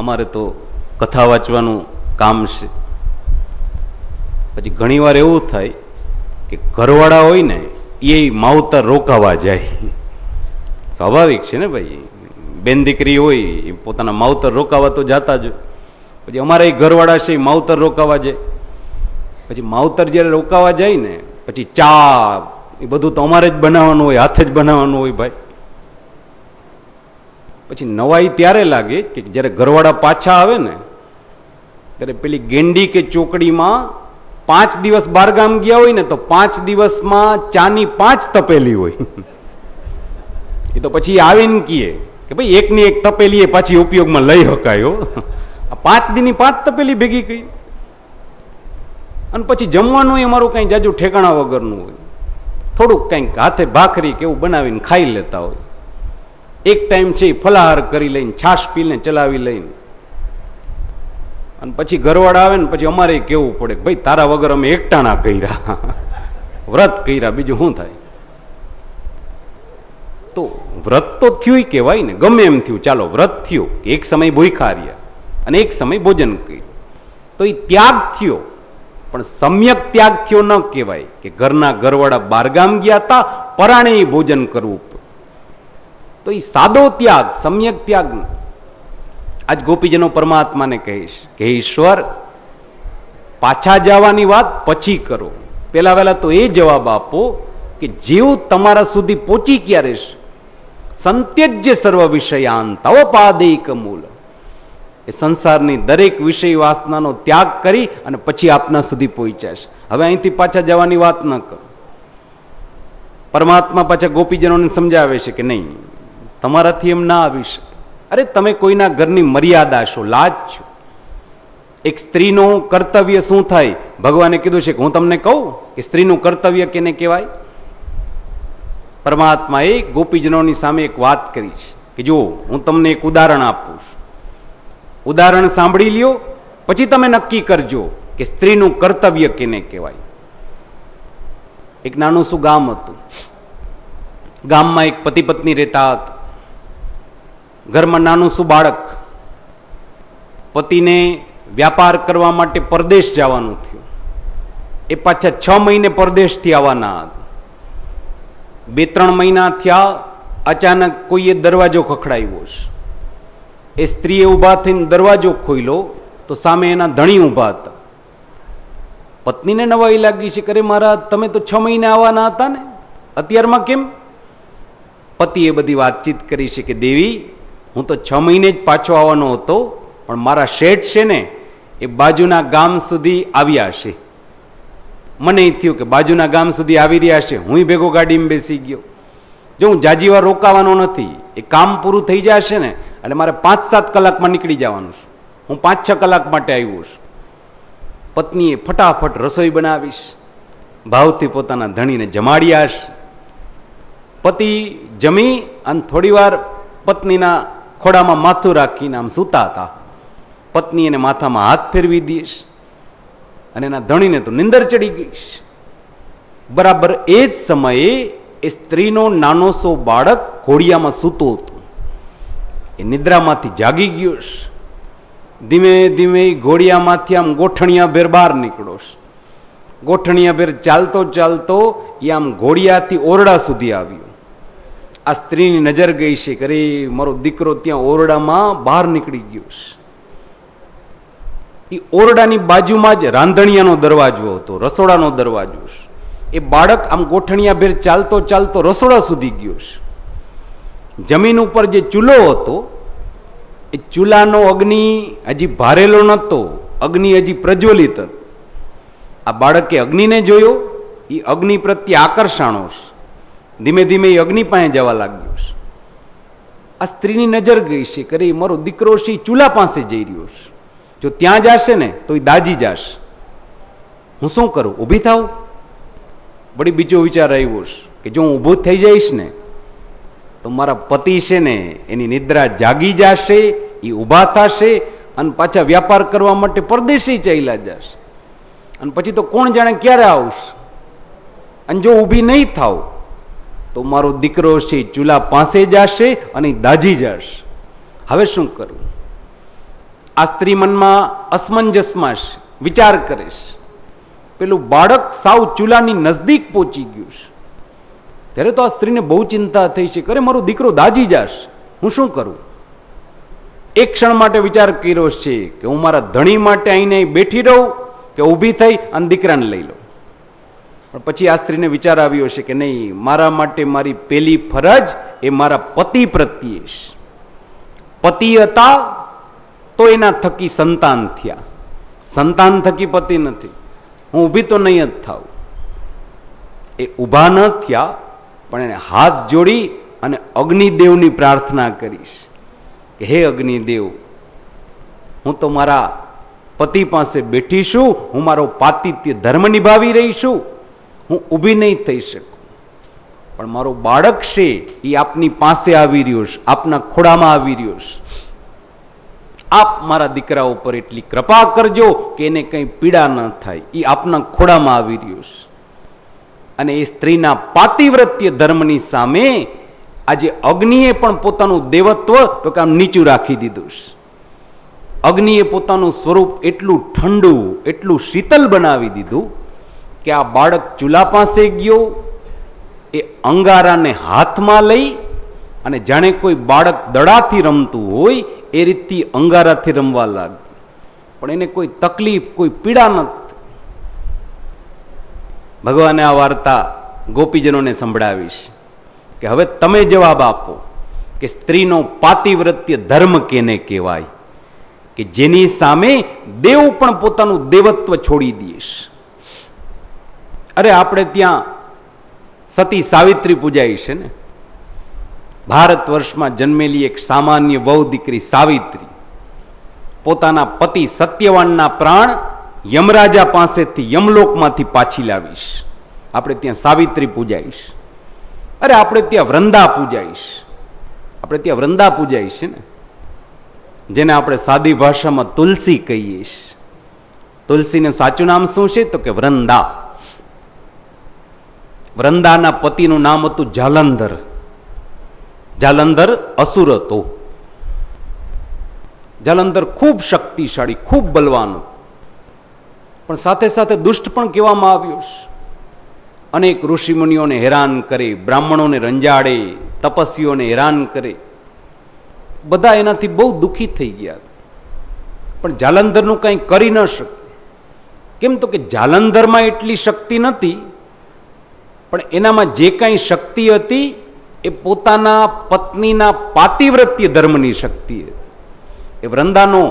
અમારે તો કથા વાંચવાનું કામ છે. પછી ઘણીવાર એવું થાય કે ઘરવાળા હોય ને એ માવતર રોકાવા જાય. સ્વાભાવિક છે ને ભાઈ, બેન દીકરી હોય એ પોતાના માવતર રોકાવા તો જાતા જ. પછી અમારા ઘરવાળા છે એ માવતર રોકાવા જાય. પછી માવતર જયારે રોકાવા જાય ને પછી ચા એ બધું તો અમારે જ બનાવવાનું હોય, હાથે જ બનાવવાનું હોય ભાઈ. પછી નવાઈ ત્યારે લાગે કે જયારે ઘરવાળા પાછા આવે ને ત્યારે પેલી ગેંડી કે ચોકડીમાં 5 દિવસ બહારગામ ગયા હોય ને તો 5 દિવસમાં ચાની 5 તપેલી હોય. એ તો પછી આવીને કીએ કે ભાઈ એકની એક તપેલી એ પાછી ઉપયોગમાં લઈ શકાયો. 5 દીની 5 તપેલી ભેગી કરી. અને પછી જમવાનું અમારું કઈ જાજુ ઠેકાણા વગરનું હોય. થોડુંક કંઈક હાથે ભાખરી કે એવું બનાવીને ખાઈ લેતા હોય. એક ટાઈમ છે ફલાહાર કરી લઈને છાશ પીને ચલાવી લઈને અને પછી ઘરવાળા આવે ને પછી અમારે કેવું પડે ભાઈ તારા વગર અમે એકટાણા કર્યા, વ્રત કર્યા, બીજું શું થાય? તો વ્રત તો થયું કહેવાય ને, ગમે એમ થયું, ચાલો વ્રત થયું કે એક સમય ભૂખ્યા રહ્યા અને એક સમય ભોજન કર્યું તો એ ત્યાગ થયો, પણ સમ્યક ત્યાગ થયો ન કહેવાય કે ઘરના ઘરવાળા બહારગામ ગયા હતા પરાણે ભોજન કરવું. તો એ સાદો ત્યાગ, સમ્યક ત્યાગ. આજ ગોપીજનો પરમાત્માને કહીશ કે ઈશ્વર પાછા જવાની વાત પછી કરો, પેલા વહેલા તો એ જવાબ આપો કે જેવું તમારા સુધી પહોંચી ક્યારે છે. સંત્યજ્ય સર્વ વિષયાન તવ પાદૈક મૂલ. એ સંસારની દરેક વિષય વાસનાનો ત્યાગ કરી અને પછી આપના સુધી પહોંચ્યા છે. હવે અહીંથી પાછા જવાની વાત ન કરો. પરમાત્મા પાછા ગોપીજનોને સમજાવે છે કે નહીં, તમારાથી એમ ના આવી શકે. અરે તમે કોઈના ઘરની મર્યાદા છો, લાજ છો. એક સ્ત્રીનું કર્તવ્ય શું થાય ભગવાને કીધું છે કે હું તમને કહું કે સ્ત્રીનું કર્તવ્ય કેને કહેવાય. પરમાત્માએ ગોપીજનોની સામે એક વાત કરી છે કે જો હું તમને એક ઉદાહરણ આપું છું, ઉદાહરણ સાંભળી લ્યો પછી તમે નક્કી કરજો કે સ્ત્રીનું કર્તવ્ય કેને કહેવાય. એક નાનું શું ગામ હતું. ગામમાં એક પતિ પત્ની રહેતા હતા. ઘરમાં નાનું શું બાળક. પતિને વ્યાપાર કરવા માટે પરદેશ જવાનું થયું. એ પાછા 6 મહિને પરદેશથી આવવાના હતા. 2-3 મહિના થયા, અચાનક કોઈએ દરવાજો ખખડાવ્યો છે. એ સ્ત્રીએ ઊભા થઈને દરવાજો ખોલ્યો તો સામે એના ધણી ઊભા હતા. પત્નીને નવાઈ લાગી છે, કરે મારા તમે તો 6 મહિને આવવાના હતા ને, અત્યારમાં કેમ? પતિએ બધી વાતચીત કરી છે કે દેવી હું તો 6 મહિને જ પાછો આવવાનો હતો, પણ મારા શેઠ છે ને એ બાજુના ગામ સુધી આવ્યા છે. મને થયું કે બાજુના ગામ સુધી આવી રહ્યા છે, હું ભેગો ગાડીમાં બેસી ગયો. જો હું જાજી વાર રોકાવાનો નથી, એ કામ પૂરું થઈ જશે ને એટલે મારે 5-7 કલાકમાં નીકળી જવાનું છે. હું 5-6 કલાક માટે આવ્યો છું. પત્નીએ ફટાફટ રસોઈ બનાવીશ, ભાવથી પોતાના ધણીને જમાડ્યા છે. પતિ જમી અને થોડી વાર પત્નીના ખોડામાં માથું રાખીને આમ સૂતા હતા. પત્ની એને માથામાં હાથ ફેરવી દઈશ અને એના ધણીને તો નિંદર ચડી ગઈ. બરાબર એ જ સમયે એ સ્ત્રીનો નાનો સો બાળક ઘોડિયામાં સૂતો હતો. એ નિદ્રામાંથી જાગી ગયો છે. ધીમે ધીમે ઘોડિયામાંથી આમ ગોઠણિયા ભેર બહાર નીકળ્યો છે. ગોઠણિયા ભેર ચાલતો ચાલતો એ આમ ઘોડિયાથી ઓરડા સુધી આવ્યો. આ સ્ત્રીની નજર ગઈ છે કે અરે મારો દીકરો ત્યાં ઓરડામાં બહાર નીકળી ગયો છે. એ ઓરડાની બાજુમાં જ રાંધણિયાનો દરવાજો હતો, રસોડાનો દરવાજો છે. એ બાળક આમ ગોઠણિયા ભેર ચાલતો ચાલતો રસોડા સુધી ગયો છે. જમીન ઉપર જે ચૂલો હતો એ ચૂલાનો અગ્નિ હજી ભારેલો નહોતો, અગ્નિ હજી પ્રજ્વલિત હતો. આ બાળકે અગ્નિને જોયો, એ અગ્નિ પ્રત્યે આકર્ષાણો છે. ધીમે ધીમે એ અગ્નિ પાસે જવા લાગ્યો છે. આ સ્ત્રીની નજર ગઈ છે કે અરે મારો દીકરો છે ચૂલા પાસે જઈ રહ્યો છે, જો ત્યાં જશે ને તો એ દાજી જશે, હું શું કરું, ઊભી થાવ? વળી બીજો વિચાર આવ્યો છે કે જો હું ઊભો થઈ જઈશ ને તો મારા પતિ છે ને એની નિદ્રા જાગી જશે, એ ઊભા થશે અને પાછા વ્યાપાર કરવા માટે પરદેશી ચાલ્યા જશે, અને પછી તો કોણ જાણે ક્યારે આવશે. અને જો ઊભી નહીં થાવ તો મારો દીકરો છે ચૂલા પાસે જશે અને દાજી જશે. હવે શું કરવું? આ સ્ત્રી મનમાં અસમંજસમાં વિચાર કરે છે. પેલું બાળક સાવ ચૂલાની નજદીક પહોંચી ગયું છે. ત્યારે તો આ સ્ત્રીને બહુ ચિંતા થઈ છે, કરે મારો દીકરો દાજી જશે, હું શું કરું? એક ક્ષણ માટે વિચાર કર્યો છે કે હું મારા ધણી માટે અહીં બેઠી રહું કે ઊભી થઈ અને દીકરાને લઈ લઉં. પણ પછી આ સ્ત્રીને વિચાર આવ્યો છે કે નહીં, મારા માટે મારી પેલી ફરજ એ મારા પતિ પ્રત્યે છે. પતિ હતા તો એના થકી સંતાન થયા, સંતાન થકી પતિ નથી. હું ઊભી તો નહીં જ થાવ. એ ઊભા ન થયા, પણ એને હાથ જોડી અને અગ્નિદેવની પ્રાર્થના કરીશ કે હે અગ્નિદેવ, હું તો મારા પતિ પાસે બેઠી છું, હું મારો પાતિત્ય ધર્મ નિભાવી રહી છું, હું ઊભી નહીં થઈ શકું. પણ મારો બાળક છે એ આપની પાસે આવી રહ્યો છે, આપના ખોળામાં આવી રહ્યો છે. આપ મારા દીકરા ઉપર એટલી કૃપા કરજો કે એને કંઈ પીડા ન થાય. એ આપના ખોળામાં આવી રહ્યો છે. અને એ સ્ત્રીના પાતિવ્રત્ય ધર્મની સામે આજે અગ્નિએ પણ પોતાનું દેવત્વ તો કામ નીચું રાખી દીધું છે. અગ્નિએ પોતાનું સ્વરૂપ એટલું ઠંડુ, એટલું શીતલ બનાવી દીધું કે આ બાળક ચૂલા પાસે ગયો, એ અંગારાને હાથમાં લઈ અને જાણે કોઈ બાળક દડાથી રમતું હોય એ રીતથી અંગારાથી રમવા લાગ્યું. પણ એને કોઈ તકલીફ, કોઈ પીડા નથી. ભગવાને આ વાર્તા ગોપીજનોને સંભળાવીશ કે હવે તમે જવાબ આપો કે સ્ત્રીનો પાતિવ્રત્ય ધર્મ કેને કહેવાય, કે જેની સામે દેવ પણ પોતાનું દેવત્વ છોડી દઈશ. અરે આપણે ત્યાં સતી સાવિત્રી પૂજાય છે ને. ભારત વર્ષમાં જન્મેલી એક સામાન્ય વહુ દીકરી સાવિત્રી પોતાના પતિ સત્યવાનના પ્રાણ યમરાજા પાસેથી યમલોકમાંથી પાછી લાવીશ. આપણે ત્યાં સાવિત્રી પૂજાઈશ. અરે આપણે ત્યાં વૃંદા પૂજાઈશ. આપણે ત્યાં વૃંદા પૂજાય છે ને, જેને આપણે સાદી ભાષામાં તુલસી કહીએ છીએ. તુલસીનું સાચું નામ શું છે? તો કે વૃંદા. વૃંદાના પતિનું નામ હતું જાલંધર. જાલંધર અસુર હતો. જાલંધર ખૂબ શક્તિશાળી, ખૂબ બલવાન, પણ સાથે સાથે દુષ્ટ પણ કહેવામાં આવ્યો છે. અનેક ઋષિમુનિઓને હેરાન કરે, બ્રાહ્મણોને રંજાડે, તપસ્વીઓને હેરાન કરે. બધા એનાથી બહુ દુઃખી થઈ ગયા. પણ જાલંધરનું કંઈ કરી ન શકે. કેમ? તો કે જાલંધરમાં એટલી શક્તિ નથી, પણ એનામાં જે કાંઈ શક્તિ હતી એ પોતાના પત્નીના પાતિવ્રત્ય ધર્મની શક્તિ હતી. એ વૃંદાનો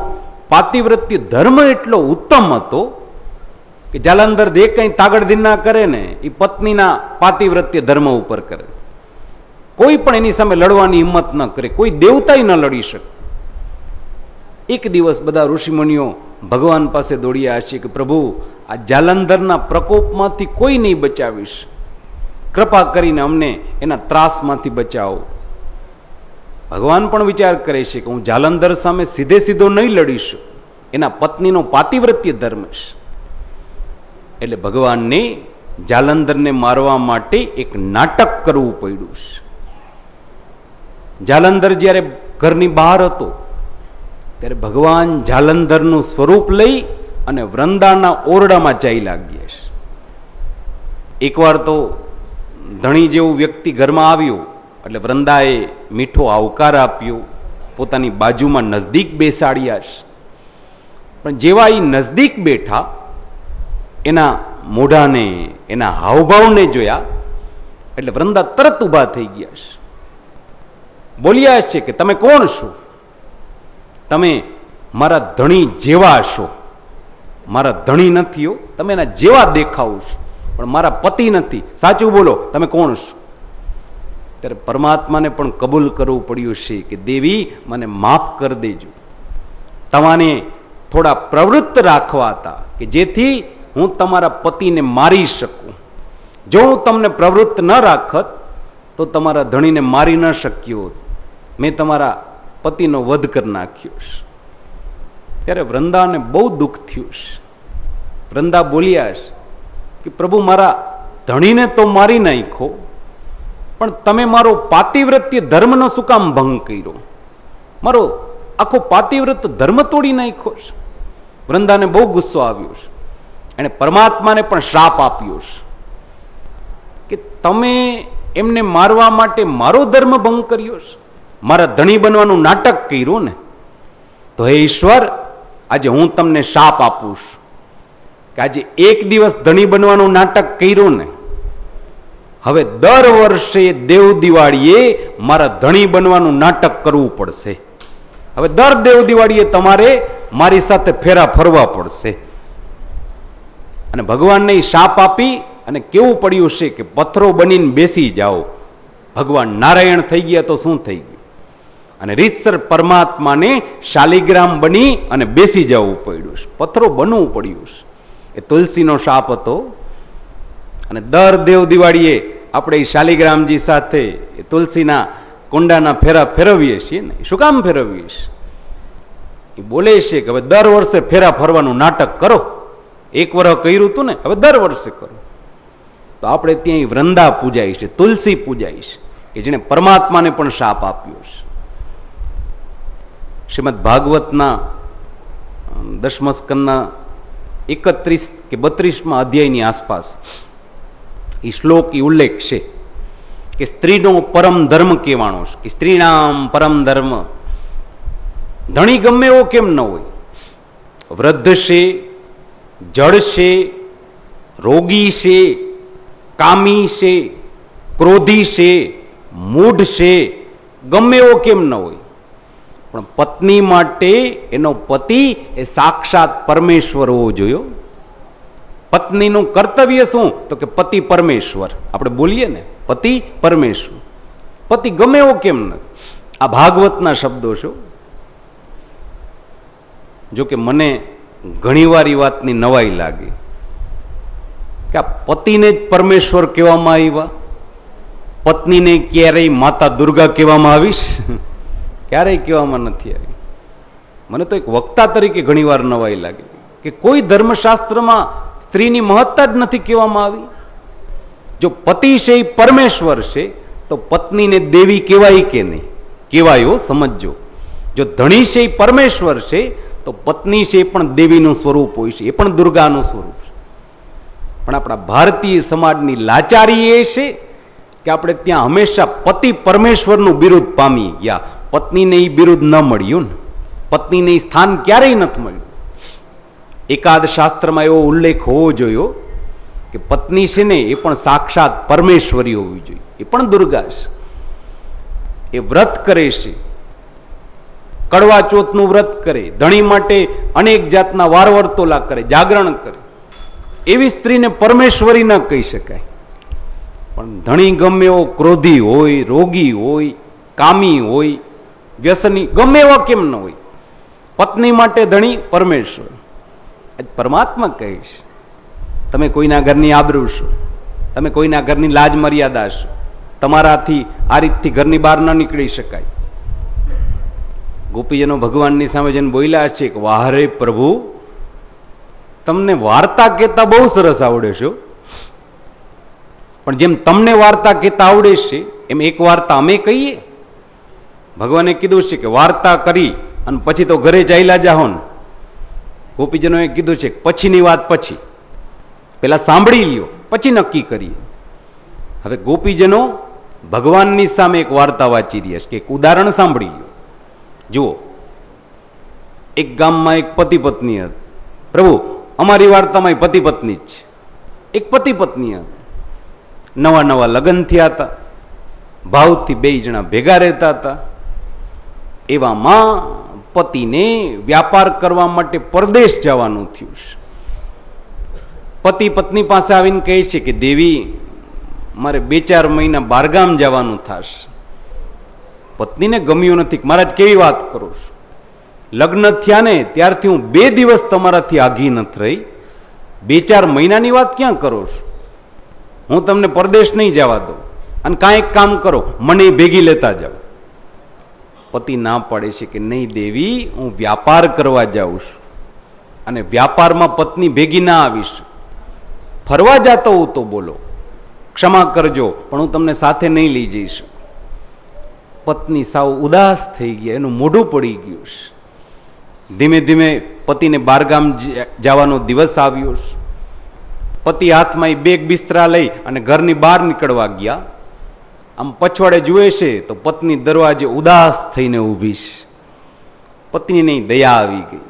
પાતિવ્રત્ય ધર્મ એટલો ઉત્તમ હતો કે જાલંધર જે કંઈ તાગડધીન ના કરે ને એ પત્નીના પાતિવ્રત્ય ધર્મ ઉપર કરે. કોઈ પણ એની સામે લડવાની હિંમત ન કરે, કોઈ દેવતાય ન લડી શકે. એક દિવસ બધા ઋષિમુનિઓ ભગવાન પાસે દોડ્યા હશે કે પ્રભુ, આ જાલંધરના પ્રકોપમાંથી કોઈ નહીં બચાવીશ, કૃપા કરીને અમને એના ત્રાસમાંથી બચાવો. ભગવાન પણ વિચાર કરે છે કે હું જાલંધર સામે સીધે સીધો નહીં લડીશ, એના પત્નીનો પાતિવ્રત્ય ધર્મ છે. એટલે ભગવાનને જાલંધરને મારવા માટે એક નાટક કરવું પડ્યું છે. જાલંધર જ્યારે ઘરની બહાર હતો ત્યારે ભગવાન જાલંધરનું સ્વરૂપ લઈ અને વૃંદાના ઓરડામાં જઈ લાગ્યા છે. એકવાર તો ધણી જેવું વ્યક્તિ ઘરમાં આવ્યું એટલે વૃંદાએ મીઠો આવકાર આપ્યો, પોતાની બાજુમાં નજદીક બેસાડ્યા છે. પણ જેવા એ નજદીક બેઠા, એના મોઢાને, એના હાવભાવને જોયા એટલે વૃંદા તરત ઊભા થઈ ગયા છે. બોલ્યા છે કે તમે કોણ છો? તમે મારા ધણી જેવા છો. મારા ધણી નથી હો, તમે એના જેવા દેખાવ છો, પણ મારા પતિ નથી. સાચું બોલો, તમે કોણ છો? ત્યારે પરમાત્માને પણ કબૂલ કરવું પડ્યું છે કે દેવી, મને માફ કરી દેજો. તમારે થોડા પ્રવૃત્ત રાખવા હતા કે જેથી હું તમારા પતિને મારી શકું. જો હું તમને પ્રવૃત્ત ન રાખત તો તમારા ધણીને મારી ન શક્યો હોત. મેં તમારા પતિનો વધ કરી નાખ્યો છે. ત્યારે વૃંદાને બહુ દુઃખ થયું છે. વૃંદા બોલ્યા છે કે પ્રભુ, મારા ધણીને તો મારી નાખ્યો, પણ તમે મારો પાતિવ્રત્ય ધર્મનો શું કામ ભંગ કર્યો? મારો આખો પાતિવ્રત ધર્મ તોડી નાખ્યો છે. વૃંદાને બહુ ગુસ્સો આવ્યો છે. એને પરમાત્માને પણ શ્રાપ આપ્યો છે કે તમે એમને મારવા માટે મારો ધર્મ ભંગ કર્યો છે, મારા ધણી બનવાનું નાટક કર્યું ને, તો હે ઈશ્વર, આજે હું તમને શાપ આપું છું કે આજે એક દિવસ ધણી બનવાનું નાટક કર્યું ને, હવે દર વર્ષે દેવ દિવાળીએ મારા ધણી બનવાનું નાટક કરવું પડશે. હવે દર દેવ દિવાળીએ તમારે મારી સાથે ફેરા ફરવા પડશે. અને ભગવાનને શાપ આપી અને કેવું પડ્યું છે કે પથ્થરો બનીને બેસી જાઓ. ભગવાન નારાયણ થઈ ગયા તો શું થઈ ગયું? અને રીતસર પરમાત્માને શાલિગ્રામ બની અને બેસી જવું પડ્યું છે, પથ્થરો બનવું પડ્યું છે. એ તુલસીનો શાપ હતો. અને દર દેવ દિવાળીએ આપણે શાલિગ્રામજી સાથે એ તુલસીના કુંડાના ફેરા ફેરવીએ છીએ ને. શું કામ ફેરવીએ છીએ? એ બોલે છે કે હવે દર વર્ષે ફેરા ફરવાનું નાટક કરો. એક વર્ષ કર્યું હતું ને, હવે દર વર્ષે કરો. તો આપણે ત્યાં વૃંદા પૂજાય છે, તુલસી પૂજાય છે કે જેને પરમાત્માને પણ શાપ આપ્યો છે. શ્રીમદ ભાગવતના 10મા સ્કંદના 31 કે 32મા અધ્યાયની આસપાસ એ શ્લોક એ ઉલ્લેખ છે કે સ્ત્રીનો પરમ ધર્મ કહેવાનો છે કે સ્ત્રીનામ પરમ ધર્મ. ધણી ગમે એવો કેમ ન હોય, વૃદ્ધ છે, જડ છે, રોગી છે, કામી છે, ક્રોધી છે, મૂઢ છે, ગમે એવો કેમ ન હોય, પણ પત્ની માટે એનો પતિ એ સાક્ષાત પરમેશ્વર હોવો જોઈએ. પત્નીનું કર્તવ્ય શું? તો કે પતિ પરમેશ્વર. આપણે બોલીએ ને પતિ પરમેશ્વર. પતિ ગમે એવો કેમ નથી. આ ભાગવતના શબ્દો છે. જો કે મને ઘણીવાર એ વાતની નવાઈ લાગી કે આ પતિને જ પરમેશ્વર કહેવામાં આવ્યા, પત્નીને ક્યારેય માતા દુર્ગા કહેવામાં આવીશ? ક્યારેય કહેવામાં નથી આવી. મને તો એક વક્તા તરીકે ઘણીવાર નવાઈ લાગી કે કોઈ ધર્મશાસ્ત્રમાં સ્ત્રીની મહત્તા જ નથી કહેવામાં આવી. જો પતિ છે એ પરમેશ્વર છે તો પત્નીને દેવી કહેવાય કે નહીં? કહેવાયો, સમજો. જો ધણી છે એ પરમેશ્વર છે તો પત્ની છે એ પણ દેવીનું સ્વરૂપ હોય છે, એ પણ દુર્ગાનું સ્વરૂપ છે. પણ આપણા ભારતીય સમાજની લાચારી એ છે કે આપણે ત્યાં હંમેશા પતિ પરમેશ્વરનું બિરુદ પામી ગયા, પત્નીને એ બિરુદ ન મળ્યું ને. પત્નીને એ સ્થાન ક્યારેય નથી મળ્યું. એકાદ શાસ્ત્રમાં એવો ઉલ્લેખ હોવો જોઈએ કે પત્ની છે ને એ પણ સાક્ષાત પરમેશ્વરી હોવી જોઈએ, એ પણ દુર્ગા છે. એ વ્રત કરે છે, કડવા ચોથનું વ્રત કરે, ધણી માટે અનેક જાતના વારવર્તોલા કરે, જાગરણ કરે. એવી સ્ત્રીને પરમેશ્વરી ન કહી શકાય. પણ ધણી ગમે એવો ક્રોધી હોય, રોગી હોય, કામી હોય, વ્યસની, ગમે એવા કેમ ન હોય, પત્ની માટે ધણી પરમેશ્વર. પરમાત્મા કહે છે તમે કોઈના ઘરની આબરૂ છો, તમે કોઈના ઘરની લાજ મર્યાદા છો, તમારાથી આ રીતથી ઘરની બહાર ન નીકળી શકાય. ગોપીજનો ભગવાનની સામે જઈને બોલ્યા છે કે વાહ રે પ્રભુ, તમને વાર્તા કહેતા બહુ સરસ આવડે છે, પણ જેમ તમને વાર્તા કહેતા આવડે છે એમ એક વાર્તા અમે કહીએ. ભગવાને કીધું છે કે વાર્તા કરી અને પછી તો ઘરે ચાલ્યા જાઓ ને. ગોપીજનોએ કીધું છે પછીની વાત પછી, પેલા સાંભળી લ્યો પછી નક્કી કરીએ. હવે ગોપીજનો ભગવાનની સામે એક વાર્તા વાંચી રહ્યા છે કે એક ઉદાહરણ સાંભળી લ્યો. જુઓ, એક ગામમાં એક પતિ પત્ની હતી. પ્રભુ, અમારી વાર્તામાં પતિ પત્ની જ છે. એક પતિ પત્ની હતા, નવા નવા લગ્ન થયા હતા, ભાવથી બે જણા ભેગા રહેતા હતા. એવામાં પતિને વ્યાપાર કરવા માટે પરદેશ જવાનું થયું છે. પતિ પત્ની પાસે આવીને કહે છે કે દેવી, મારે 2-4 મહિના બહારગામ જવાનું થશે. પત્નીને ગમ્યું નથી. મહારાજ કેવી વાત કરો છો? લગ્ન થયા ને ત્યારથી હું 2 દિવસ તમારાથી આઘી નથી રહી, 2-4 મહિનાની વાત ક્યાં કરો છો? હું તમને પરદેશ નહીં જવા દઉં, અને કાંઈક કામ કરો, મને ભેગી લેતા જાઓ. પતિ ના પાડે છે કે નહીં દેવી, હું વ્યાપાર કરવા જાઉં છું અને વ્યાપારમાં પત્ની ભેગી ના આવીશ. ફરવા જતો હું તો બોલો, ક્ષમા કરજો, પણ હું તમને સાથે નહીં લઈ જઈશ. પત્ની સાવ ઉદાસ થઈ ગયા, એનું મોઢું પડી ગયું છે. ધીમે ધીમે પતિને બહારગામ જવાનો દિવસ આવ્યો છે. પતિ હાથમાં બેગ બિસ્તરા લઈ અને ઘરની બહાર નીકળવા ગયા. આમ પછવાડે જુએ છે તો પત્ની દરવાજે ઉદાસ થઈને ઊભી છે. પત્નીને દયા આવી ગઈ.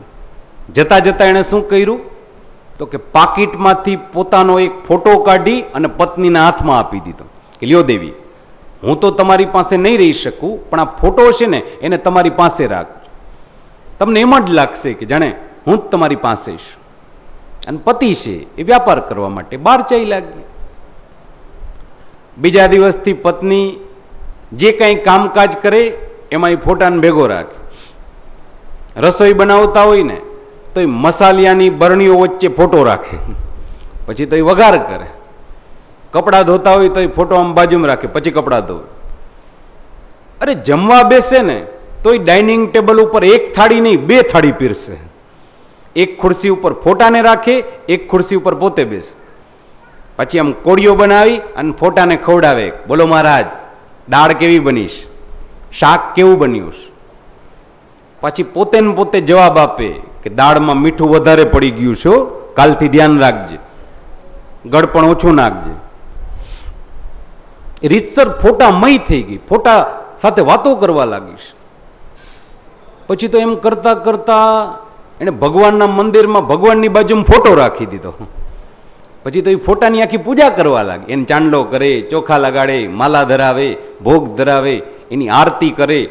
જતા જતા એણે શું કર્યું તો કે પાકીટમાંથી પોતાનો એક ફોટો કાઢી અને પત્નીના હાથમાં આપી દીધો કે લ્યો દેવી, હું તો તમારી પાસે નહીં રહી શકું, પણ આ ફોટો છે ને એને તમારી પાસે રાખજો. તમને એમ જ લાગશે કે જાણે હું જ તમારી પાસે છું. અને પતિ છે એ વ્યાપાર કરવા માટે બહાર ચાઈ લાગી. બીજા દિવસથી પત્ની જે કંઈ કામકાજ કરે એમાં એ ફોટાને ભેગો રાખે. રસોઈ બનાવતા હોય ને તો એ મસાલિયાની બરણીઓ વચ્ચે ફોટો રાખે, પછી તો એ વઘાર કરે. કપડાં ધોતા હોય તો એ ફોટો આમ બાજુમાં રાખે, પછી કપડાં ધોવે. અરે જમવા બેસે ને તો એ ડાઇનિંગ ટેબલ ઉપર એક થાળી નહીં 2 થાળી પીરસે. એક ખુરશી ઉપર ફોટાને રાખે, એક ખુરશી ઉપર પોતે બેસે. પછી આમ કોળીઓ બનાવી અને ફોટાને ખવડાવે, બોલો મહારાજ દાળ કેવી બની છે, શાક કેવું બન્યું છે. પછી પોતે ને પોતે જવાબ આપે કે દાળમાં મીઠું વધારે પડી ગયું છે, કાલથી ધ્યાન રાખજે, ગળપણ ઓછું નાખજે. રીતસર ફોટા મય થઈ ગઈ, ફોટા સાથે વાતો કરવા લાગી છે. પછી તો એમ કરતા કરતા એને ભગવાનના મંદિરમાં ભગવાનની બાજુમાં ફોટો રાખી દીધો. પછી તો એ ફોટાની આખી પૂજા કરવા લાગી. એને ચાંદલો કરે, ચોખા લગાડે, માલા ધરાવે, ભોગ ધરાવે, એની આરતી કરે.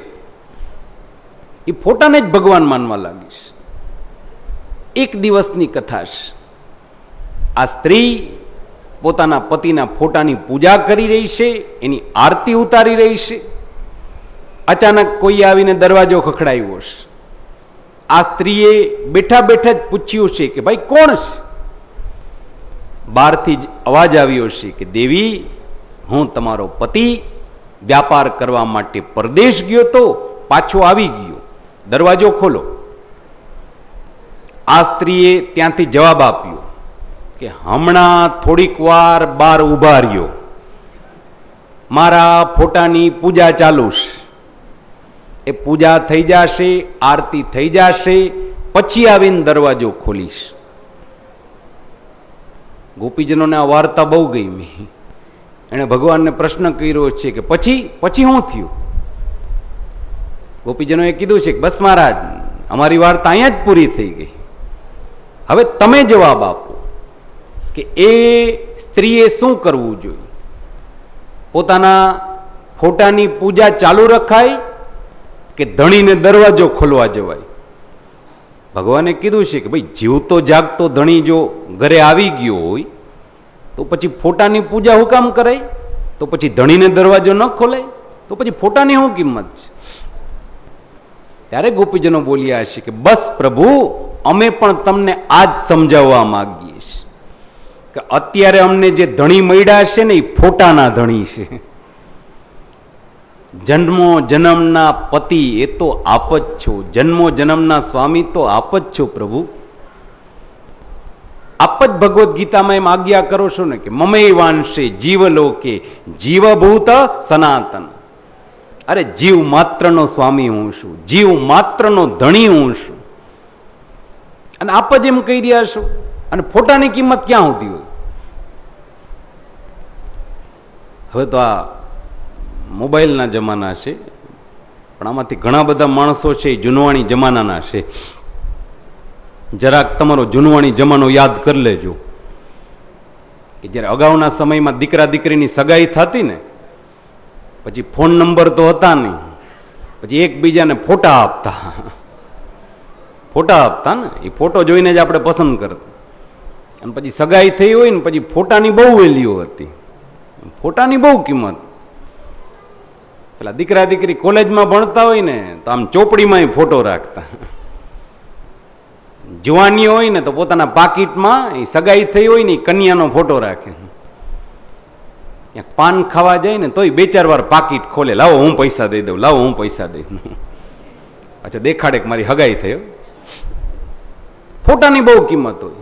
એ ફોટાને જ ભગવાન માનવા લાગીશ. એક દિવસની કથા છે. આ સ્ત્રી પોતાના પતિના ફોટાની પૂજા કરી રહી છે, એની આરતી ઉતારી રહી છે. અચાનક કોઈ આવીને દરવાજો ખખડાવ્યો છે. આ સ્ત્રીએ બેઠા બેઠા જ પૂછ્યું છે કે ભાઈ કોણ છે? બહારથી જ અવાજ આવ્યો છે કે દેવી, હું તમારો પતિ વ્યાપાર કરવા માટે પરદેશ ગયો તો પાછો આવી ગયો, દરવાજો ખોલો. આ સ્ત્રીએ ત્યાંથી જવાબ આપ્યો કે હમણાં થોડીક વાર બહાર ઉભા રહ્યો, મારા ફોટાની પૂજા ચાલુ છે. એ પૂજા થઈ જશે, આરતી થઈ જશે, પછી આવીને દરવાજો ખોલીશ. ગોપીજનોને આ વાર્તા બહુ ગમી. એણે ભગવાનને પ્રશ્ન કર્યો છે કે પછી પછી શું થયું? ગોપીજનોએ કીધું છે કે બસ મહારાજ, અમારી વાર્તા અહીંયા જ પૂરી થઈ ગઈ. હવે તમે જવાબ આપો કે એ સ્ત્રીએ શું કરવું જોઈએ? પોતાના ફોટાની પૂજા ચાલુ રખાય કે ધણીને દરવાજો ખોલવા જવાય? ભગવાને કીધું છે કે ભાઈ જીવતો જાગતો ધણી જો ઘરે આવી ગયો હોય તો પછી ફોટાની પૂજા હું કામ કરાય? તો પછી ધણીને દરવાજો ન ખોલાય? તો પછી ફોટાની શું કિંમત છે? ત્યારે ગોપીજનો બોલ્યા છે કે બસ પ્રભુ, અમે પણ તમને આજ સમજાવવા માંગીએ છીએ કે અત્યારે અમને જે ધણી મળ્યા છે ને એ ફોટાના ધણી છે. જન્મો જન્મના પતિ એ તો આપ જ છો, જન્મો જન્મના સ્વામી તો આપ જ છો પ્રભુ. આપ જ ભગવદ્ ગીતામાં એમ આજ્ઞા કરો છો ને કે મમૈ વાંશે જીવલોકે જીવભૂત સનાતન. અરે જીવ માત્રનો સ્વામી હું છું, જીવ માત્રનો ધણી હું છું. અને આપ જ એમ કહી રહ્યા છો, અને ફોટાની કિંમત ક્યાં હોતી હોય? હવે તો આ મોબાઈલના જમાના છે, પણ આમાંથી ઘણા બધા માણસો છે એ જૂનવાણી જમાનાના છે. જરાક તમારો જૂનવાણી જમાનો યાદ કરી લેજો કે જ્યારે અગાઉના સમયમાં દીકરા દીકરીની સગાઈ થતી ને, પછી ફોન નંબર તો હતા નહીં, પછી એકબીજાને ફોટા આપતા ને, એ ફોટો જોઈને જ આપણે પસંદ કરતા. અને પછી સગાઈ થઈ હોય ને પછી ફોટાની બહુ વેલ્યુ હતી, ફોટાની બહુ કિંમત. પેલા દીકરા દીકરી કોલેજમાં ભણતા હોય ને તો આમ ચોપડીમાં ફોટો રાખતા. જુવાની હોય ને તો પોતાના પાકીટમાં સગાઈ થઈ હોય ને કન્યાનો ફોટો રાખે. પાન ખાવા જાય ને તોય 2-4 વાર પાકીટ ખોલે, લાવો હું પૈસા દઈ દઉં, લાવો હું પૈસા દઈ દઉં. અચ્છા, દેખાડે કે મારી હગાઈ થયો. ફોટાની બહુ કિંમત હોય,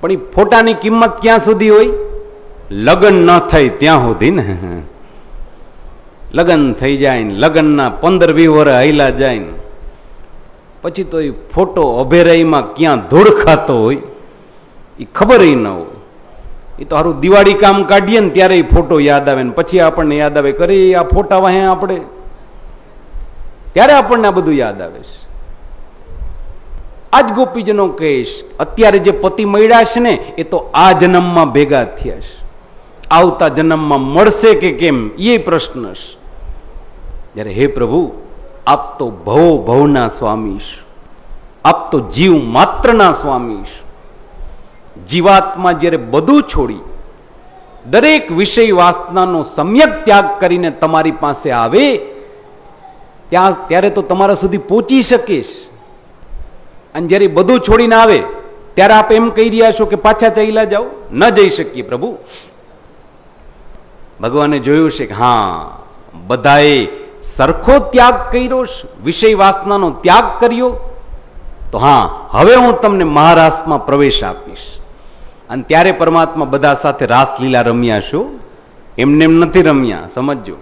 પણ એ ફોટાની કિંમત ક્યાં સુધી હોય? લગ્ન ન થાય ત્યાં સુધી ને. લગ્ન થઈ જાય ને લગ્નના 15-20 વર્ષ હાઈલા જાય ને પછી તો એ ફોટો અભેરાઈમાં ક્યાં ધૂળ ખાતો હોય એ ખબર ન હોય. એ તો સારું દિવાળી કામ કાઢીએ ને ત્યારે એ ફોટો યાદ આવે ને પછી આપણને યાદ આવે કરે આ ફોટા વાહે આપણે, ત્યારે આપણને આ બધું યાદ આવે છે. આજ ગોપીજનો કહીશ, અત્યારે જે પતિ મળ્યા છે ને એ તો આ જન્મમાં ભેગા થયા છે, આવતા જન્મમાં મળશે કે કેમ એ પ્રશ્ન છે. જ્યારે હે પ્રભુ, આપ તો ભવો ભવના સ્વામી છો, આપ તો જીવ માત્રના સ્વામી છો. જીવાત્મા જ્યારે બધું છોડી દરેક વિષય વાસનાનો સમ્યક ત્યાગ કરીને તમારી પાસે આવે ત્યારે તો તમારા સુધી પહોંચી શકીશ. અને જ્યારે બધું છોડીને આવે ત્યારે આપ એમ કહી રહ્યા છો કે પાછા ચાલ્યા જાઓ. ન જઈ શકીએ પ્રભુ. ભગવાને જોયું છે કે હા, બધાએ સરખો ત્યાગ કર્યો, વિષય વાસનાનો ત્યાગ કર્યો, તો હા હવે હું તમને મહારાસમાં પ્રવેશ આપીશ. અને ત્યારે પરમાત્મા બધા સાથે રાસલીલા રમ્યા છો, એમને એમ નથી રમ્યા. સમજો,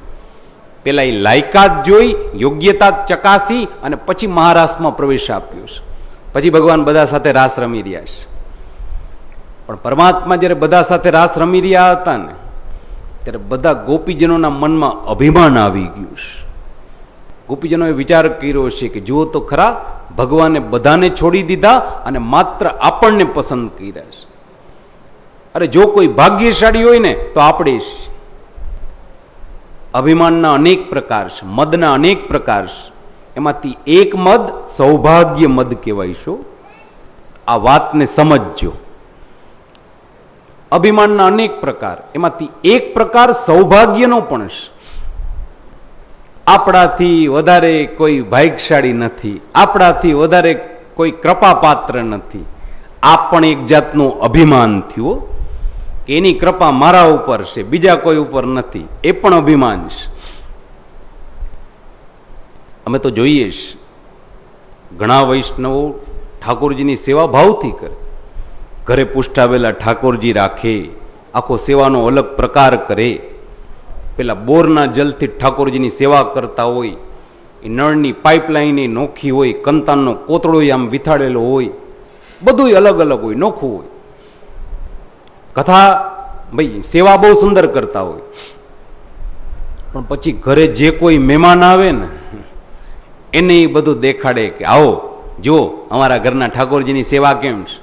પેલા એ લાયકાત જોઈ, યોગ્યતા ચકાસી અને પછી મહારાસમાં પ્રવેશ આપ્યો છે. પછી ભગવાન બધા સાથે રાસ રમી રહ્યા છે. પણ પરમાત્મા જ્યારે બધા સાથે રાસ રમી રહ્યા હતા ને ત્યારે બધા ગોપીજનોના મનમાં અભિમાન આવી ગયું છે. ગોપીજનોએ વિચાર કર્યો છે કે જુઓ તો ખરા, ભગવાને બધાને છોડી દીધા અને માત્ર આપણને પસંદ કર્યા છે. અરે જો કોઈ ભાગ્યશાળી હોય ને તો આપણે જ. અભિમાનના અનેક પ્રકાર છે, મદના અનેક પ્રકાર છે. એમાંથી એક મદ સૌભાગ્ય મદ કહેવાય છે. આ વાતને સમજજો. અભિમાનના અનેક પ્રકાર, એમાંથી એક પ્રકાર સૌભાગ્યનો પણ છે. આપણાથી વધારે કોઈ ભાગ્યશાળી નથી, આપણાથી વધારે કોઈ કૃપાપાત્ર નથી. આ પણ એક જાતનું અભિમાન થયું કે એની કૃપા મારા ઉપર છે, બીજા કોઈ ઉપર નથી. એ પણ અભિમાન છે. અમે તો જોઈએ છે ઘણા વૈષ્ણવો ઠાકોરજીની સેવા ભાવથી કરે, ઘરે પુષ્ટાવેલા ઠાકોરજી રાખે, આખો સેવાનો અલગ પ્રકાર કરે. પેલા બોરના જલથી ઠાકોરજીની સેવા કરતા હોય, એ નળની પાઇપલાઇન નોખી હોય, કંતાનનો કોતળો આમ વિથાડેલો હોય, બધું અલગ અલગ હોય, નોખું હોય. કથા ભાઈ સેવા બહુ સુંદર કરતા હોય. પણ પછી ઘરે જે કોઈ મહેમાન આવે ને એને એ બધું દેખાડે કે આવો જુઓ અમારા ઘરના ઠાકોરજીની સેવા કેમ છે.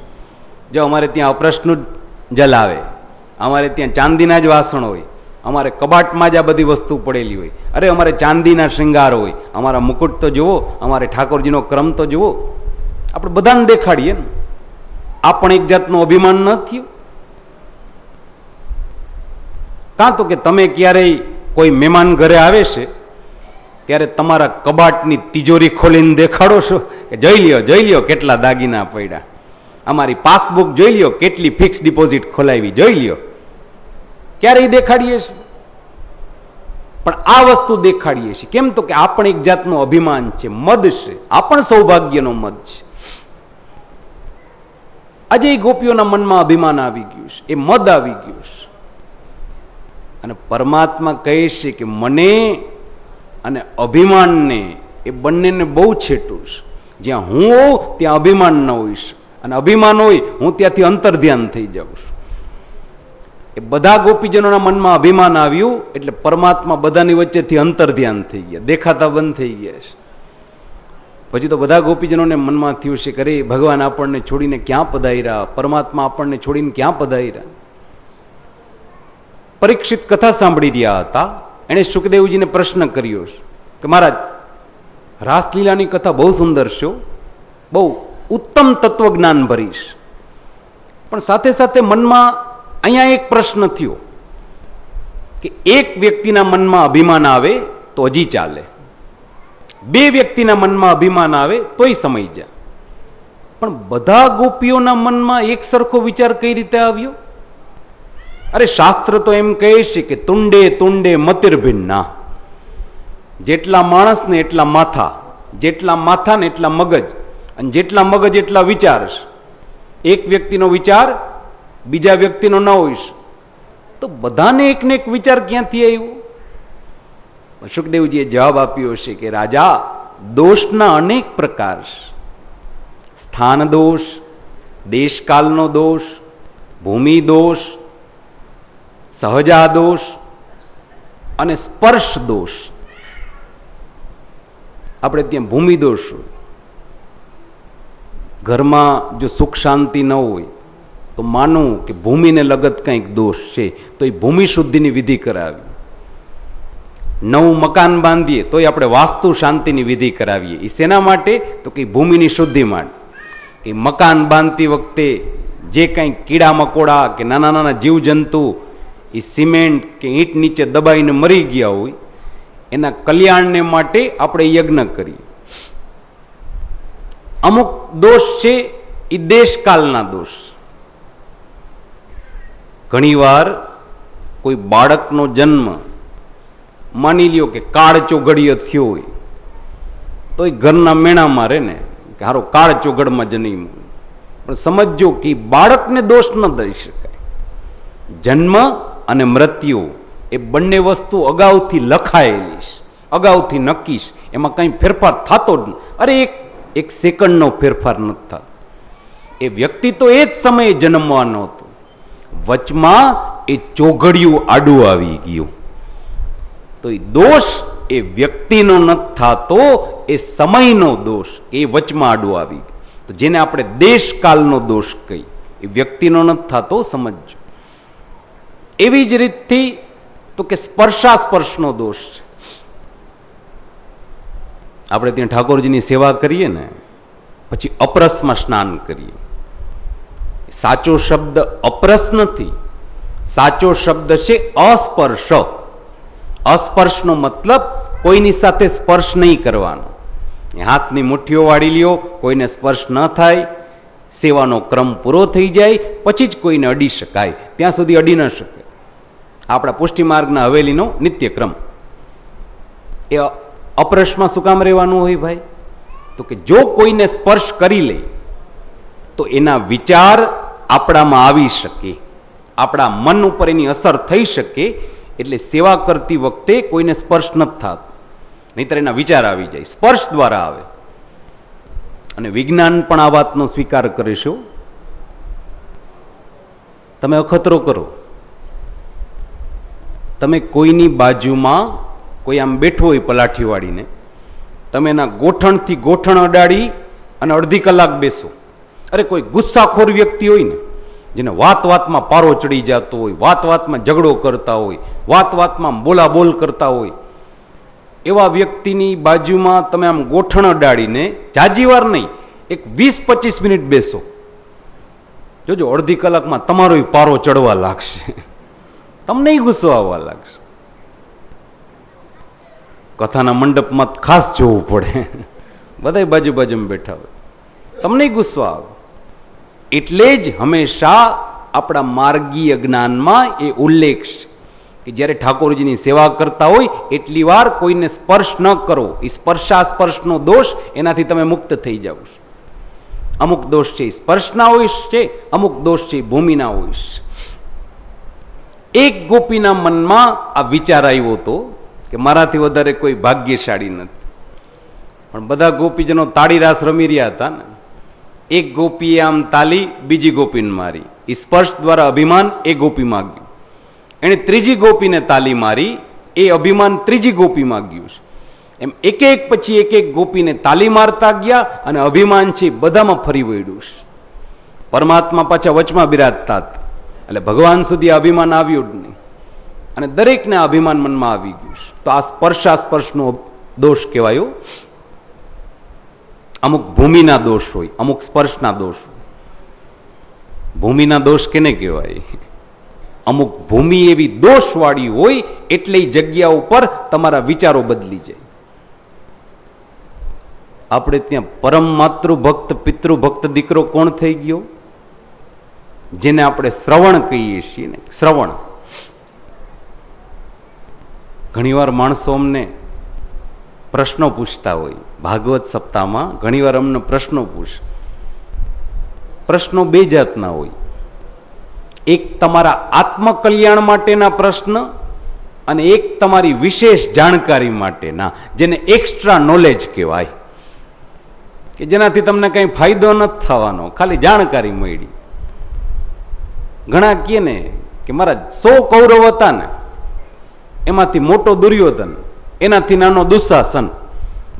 જો અમારે ત્યાં અપ્રશ્નનું જલ આવે, અમારે ત્યાં ચાંદીના જ વાસણ હોય, અમારે કબાટમાં જ આ બધી વસ્તુ પડેલી હોય, અરે અમારે ચાંદીના શૃંગાર હોય, અમારા મુકુટ તો જુઓ, અમારે ઠાકોરજીનો ક્રમ તો જુઓ. આપણે બધાને દેખાડીએ ને. આ પણ એક જાતનું અભિમાન ન થયું? કાં તો કે તમે ક્યારેય કોઈ મહેમાન ઘરે આવે છે ત્યારે તમારા કબાટની તિજોરી ખોલીને દેખાડો છો કે જોઈ લ્યો કેટલા દાગીના પડ્યા, અમારી પાસબુક જોઈ લ્યો કેટલી ફિક્સ ડિપોઝિટ ખોલાવી, જોઈ લ્યો. ક્યારેય દેખાડીએ છીએ? પણ આ વસ્તુ દેખાડીએ છીએ કેમ? તો કે આ પણ એક જાતનું અભિમાન છે, મદ છે. આ પણ સૌભાગ્યનો મદ છે. આજે ગોપીઓના મનમાં અભિમાન આવી ગયું છે, એ મદ આવી ગયું છે. અને પરમાત્મા કહે છે કે મને અને અભિમાનને, એ બંનેને બહુ છેટું છે. જ્યાં હું હોઉં ત્યાં અભિમાન ન હોઈશ, અને અભિમાન હોય હું ત્યાંથી અંતર ધ્યાન થઈ જાઉં છું. એ બધા ગોપીજનોના મનમાં અભિમાન આવ્યું એટલે પરમાત્મા બધાની વચ્ચેથી અંતર ધ્યાન થઈ ગયા, દેખાતા બંધ થઈ ગયા છે. પછી તો બધા ગોપીજનોને મનમાં થયું છે કે અરે ભગવાન આપણને છોડીને ક્યાં પધાર્યા, પરમાત્મા આપણને છોડીને ક્યાં પધાર્યા. પરીક્ષિત કથા સાંભળી રહ્યા હતા. એણે સુખદેવજીને પ્રશ્ન કર્યો કે મહારાજ, રાસલીલાની કથા બહુ સુંદર છે, બહુ ઉત્તમ તત્વજ્ઞાન ભરી છે, પણ સાથે સાથે મનમાં અહીંયા એક પ્રશ્ન થયો કે એક વ્યક્તિના મનમાં અભિમાન આવે તો હજી ચાલે, બે વ્યક્તિના મનમાં અભિમાન આવે તોય સમય જાય, પણ બધા ગોપીઓના મનમાં એક સરખો વિચાર કઈ રીતે આવ્યો? અરે શાસ્ત્ર તો એમ કહે છે કે તુંડે તુંડે મતિર્ભિન્ના. જેટલા માણસ ને એટલા માથા, જેટલા માથા ને એટલા મગજ, અને જેટલા મગજ એટલા વિચાર. એક વ્યક્તિનો વિચાર બીજા વ્યક્તિનો ન હોય, તો બધાને એકને એક વિચાર ક્યાંથી આવ્યો? સુખદેવજીએ જવાબ આપ્યો હશે કે રાજા, દોષના અનેક પ્રકાર, સ્થાન દોષ, દેશકાલનો દોષ, ભૂમિ દોષ, સહજા દોષ અને સ્પર્શ દોષ. આપણે ત્યાં ભૂમિ દોષ હોય, ઘરમાં જો સુખ શાંતિ ન હોય તો માનવું કે ભૂમિને લગત કંઈક દોષ છે, તો એ ભૂમિ શુદ્ધિની વિધિ કરાવી. નવું મકાન બાંધીએ તો આપણે વાસ્તુ શાંતિની વિધિ કરાવીએ. એ શેના માટે? તો કે ભૂમિની શુદ્ધિ માટે. કે મકાન બાંધતી વખતે જે કંઈ કીડા મકોડા કે નાના નાના જીવજંતુ એ સિમેન્ટ કે ઈંટ નીચે દબાઈને મરી ગયા હોય, એના કલ્યાણને માટે આપણે યજ્ઞ કરીએ. અમુક દોષ છે એ દેશકાલના દોષ. ઘણીવાર કોઈ બાળકનો જન્મ માની લ્યો કે કાળ ચોઘડિયો થયો હોય તો એ ઘરના મેણા મારે ને કે હારો કાળ ચોઘડમાં જન્મ. પણ સમજો કે બાળકને દોષ ન દઈ શકાય. જન્મ અને મૃત્યુ એ બંને વસ્તુ અગાઉથી લખાયેલી છે, અગાઉથી નક્કી છે, એમાં કંઈ ફેરફાર થતો જ નથી. અરે એક સેકન્ડનો ફેરફાર નથી થતો. એ વ્યક્તિ તો એ જ સમયે જન્મવાનો હતો, વચમાં એ ચોઘડિયું આડું આવી ગયું. તો એ દોષ એ વ્યક્તિનો નથી થતો, એ સમયનો દોષ, એ વચમાં આડું આવી ગયું. તો જેને આપણે દેશકાલનો દોષ કહી, એ વ્યક્તિનો નથી થતો, સમજો. એવી જ રીતથી તો કે સ્પર્શાસ્પર્શનો દોષ છે. આપણે ત્યાં ઠાકોરજીની સેવા કરીએ ને પછી અપરસમાં સ્નાન કરીએ. સાચો શબ્દ અપરસ નથી, સાચો શબ્દ છે અસ્પર્શ. અસ્પર્શનો મતલબ કોઈની સાથે સ્પર્શ નહીં કરવાનો. હાથની મુઠ્ઠીઓ વાળી લ્યો, કોઈને સ્પર્શ ન થાય, સેવાનો ક્રમ પૂરો થઈ જાય પછી જ કોઈને અડી શકાય, ત્યાં સુધી અડી ન શકે. આપણા પુષ્ટિ માર્ગના હવેલીનો નિત્યક્રમ. એ અપરસમાં શું કામ રહેવાનું હોય ભાઈ? તો કે જો કોઈને સ્પર્શ કરી લે તો એના વિચાર આપણામાં આવી શકે, આપણા મન ઉપર એની અસર થઈ શકે. એટલે સેવા કરતી વખતે કોઈને સ્પર્શ નથી થતો, નહીતર એના વિચાર આવી જાય. સ્પર્શ દ્વારા આવે. અને વિજ્ઞાન પણ આ વાતનો સ્વીકાર કરીશું. તમે અખતરો કરો, તમે કોઈની બાજુમાં કોઈ આમ બેઠો હોય પલાઠી વાળીને, તમે એના ગોઠણથી ગોઠણ અડાડી અને અડધી કલાક બેસો. અરે કોઈ ગુસ્સાખોર વ્યક્તિ હોય ને, જેને વાત વાતમાં પારો ચડી જતો હોય, વાત વાતમાં ઝઘડો કરતા હોય, વાત વાતમાં બોલાબોલ કરતા હોય, એવા વ્યક્તિની બાજુમાં તમે આમ ગોઠણ અડાડીને જાજી વાર નહીં, એક 20-25 મિનિટ બેસો. જોજો અડધી કલાકમાં તમારો પારો ચડવા લાગશે, તમને ગુસ્સો આવવા લાગશે. કથાના મંડપમાં ખાસ જોવું પડે, બધા બાજુ બાજુમાં બેઠા હોય, તમને ગુસ્સો આવે. એટલે જ હંમેશા આપણા માર્ગીય જ્ઞાનમાં એ ઉલ્લેખ છે કે જ્યારે ઠાકોરજીની સેવા કરતા હોય એટલી વાર કોઈને સ્પર્શ ન કરો. એ સ્પર્શાસ્પર્શનો દોષ, એનાથી તમે મુક્ત થઈ જાવ. અમુક દોષ છે સ્પર્શના હોય છે, અમુક દોષ છે ભૂમિના હોય છે. એક ગોપીના મનમાં આ વિચાર આવ્યો હતો કે મારાથી વધારે કોઈ ભાગ્યશાળી નથી. પણ બધા ગોપીજનો તાળી રાસ રમી રહ્યા હતા ને. એક ગોપીએ આમ તાલી બીજી ગોપીને મારી, એ સ્પર્શ દ્વારા અભિમાન એ ગોપી માગ્યું. એણે ત્રીજી ગોપીને તાલી મારી, એ અભિમાન ત્રીજી ગોપી માગ્યું છે. એમ એક એક પછી એક એક ગોપીને તાલી મારતા ગયા અને અભિમાન છે બધામાં ફરી વળ્યું છે. પરમાત્મા પાછા વચમાં બિરાજતા હતા, એટલે ભગવાન સુધી અભિમાન આવ્યું જ નહીં, અને દરેકને અભિમાન મનમાં આવી ગયું છે. તો આ સ્પર્શાસ્પર્શનો દોષ કહેવાયો. અમુક ભૂમિના દોષ હોય, અમુક સ્પર્શના દોષ હોય. ભૂમિના દોષ કેને કહેવાય? અમુક ભૂમિ એવી દોષવાળી હોય એટલે જગ્યા ઉપર તમારા વિચારો બદલી જાય. આપણે ત્યાં પરમ માતૃભક્ત પિતૃભક્ત દીકરો કોણ થઈ ગયો? જેને આપણે શ્રવણ કહીએ છીએ ને, શ્રવણ. ઘણીવાર માણસો અમને પ્રશ્નો પૂછતા હોય, ભાગવત સપ્તાહમાં ઘણીવાર અમને પ્રશ્નો પૂછે. પ્રશ્નો બે જાતના હોય. એક તમારા આત્મકલ્યાણ માટેના પ્રશ્ન અને એક તમારી વિશેષ જાણકારી માટેના, જેને એક્સ્ટ્રા નોલેજ કહેવાય, કે જેનાથી તમને કંઈ ફાયદો નથી થવાનો, ખાલી જાણકારી મળી. ઘણા કહે ને કે મારા 100 કૌરવ હતા ને, એમાંથી મોટો દુર્યોધન, એનાથી નાનો દુશાસન,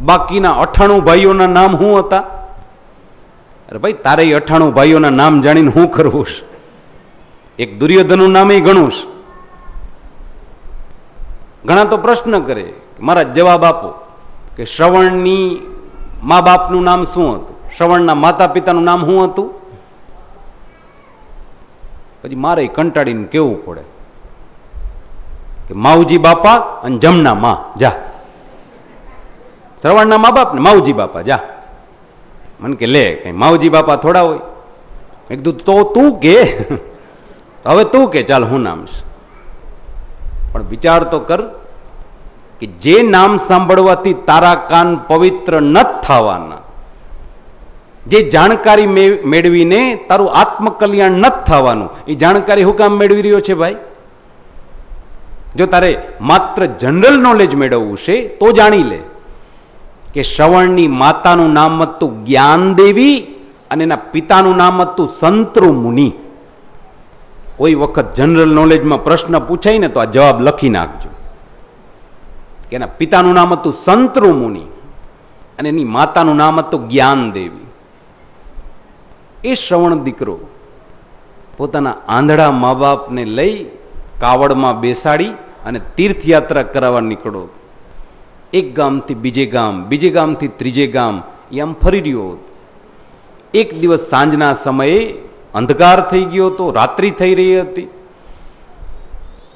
બાકીના 98 ભાઈઓના નામ શું હતા? અરે ભાઈ, તારે 98 ભાઈઓના નામ જાણીને હું કરવું? એક દુર્યોધનનું નામ ઘણું છે. ઘણા તો પ્રશ્ન કરે, મારા જવાબ આપો કે શ્રવણની મા બાપનું નામ શું હતું? શ્રવણના માતા પિતાનું નામ શું હતું? પછી મારે કંટાળીને કેવું પડે કે માવજી બાપા અને જમના માં, જા. શ્રવણના મા બાપ ને માવજી બાપા, જા. મને કે લે, કઈ માવજી બાપા થોડા હોય? મેં કીધું તો તું કે, હવે તું કે, ચાલ હું નામ છે. પણ વિચાર તો કર કે જે નામ સાંભળવાથી તારા કાન પવિત્ર નથી થવાના, જે જાણકારી મેળવીને તારું આત્મકલ્યાણ નથી થવાનું, એ જાણકારી હું કામ મેળવી રહ્યો છે ભાઈ? જો તારે માત્ર જનરલ નોલેજ મેળવવું છે તો જાણી લે કે શ્રવણની માતાનું નામ હતું જ્ઞાનદેવી અને એના પિતાનું નામ હતું સંતૃ મુનિ. કોઈ વખત જનરલ નોલેજમાં પ્રશ્ન પૂછાય ને તો આ જવાબ લખી નાખજો કે એના પિતાનું નામ હતું સંતૃ મુનિ અને એની માતાનું નામ હતું જ્ઞાનદેવી. એ શ્રવણ દીકરો પોતાના આંધળા મા બાપને લઈ કાવડમાં બેસાડી અને તીર્થયાત્રા કરાવવા નીકળો. એક ગામથી બીજે ગામ, બીજે ગામથી ત્રીજે ગામ, એ આમ ફરી રહ્યો. એક દિવસ સાંજના સમયે અંધકાર થઈ ગયો હતો, રાત્રિ થઈ રહી હતી.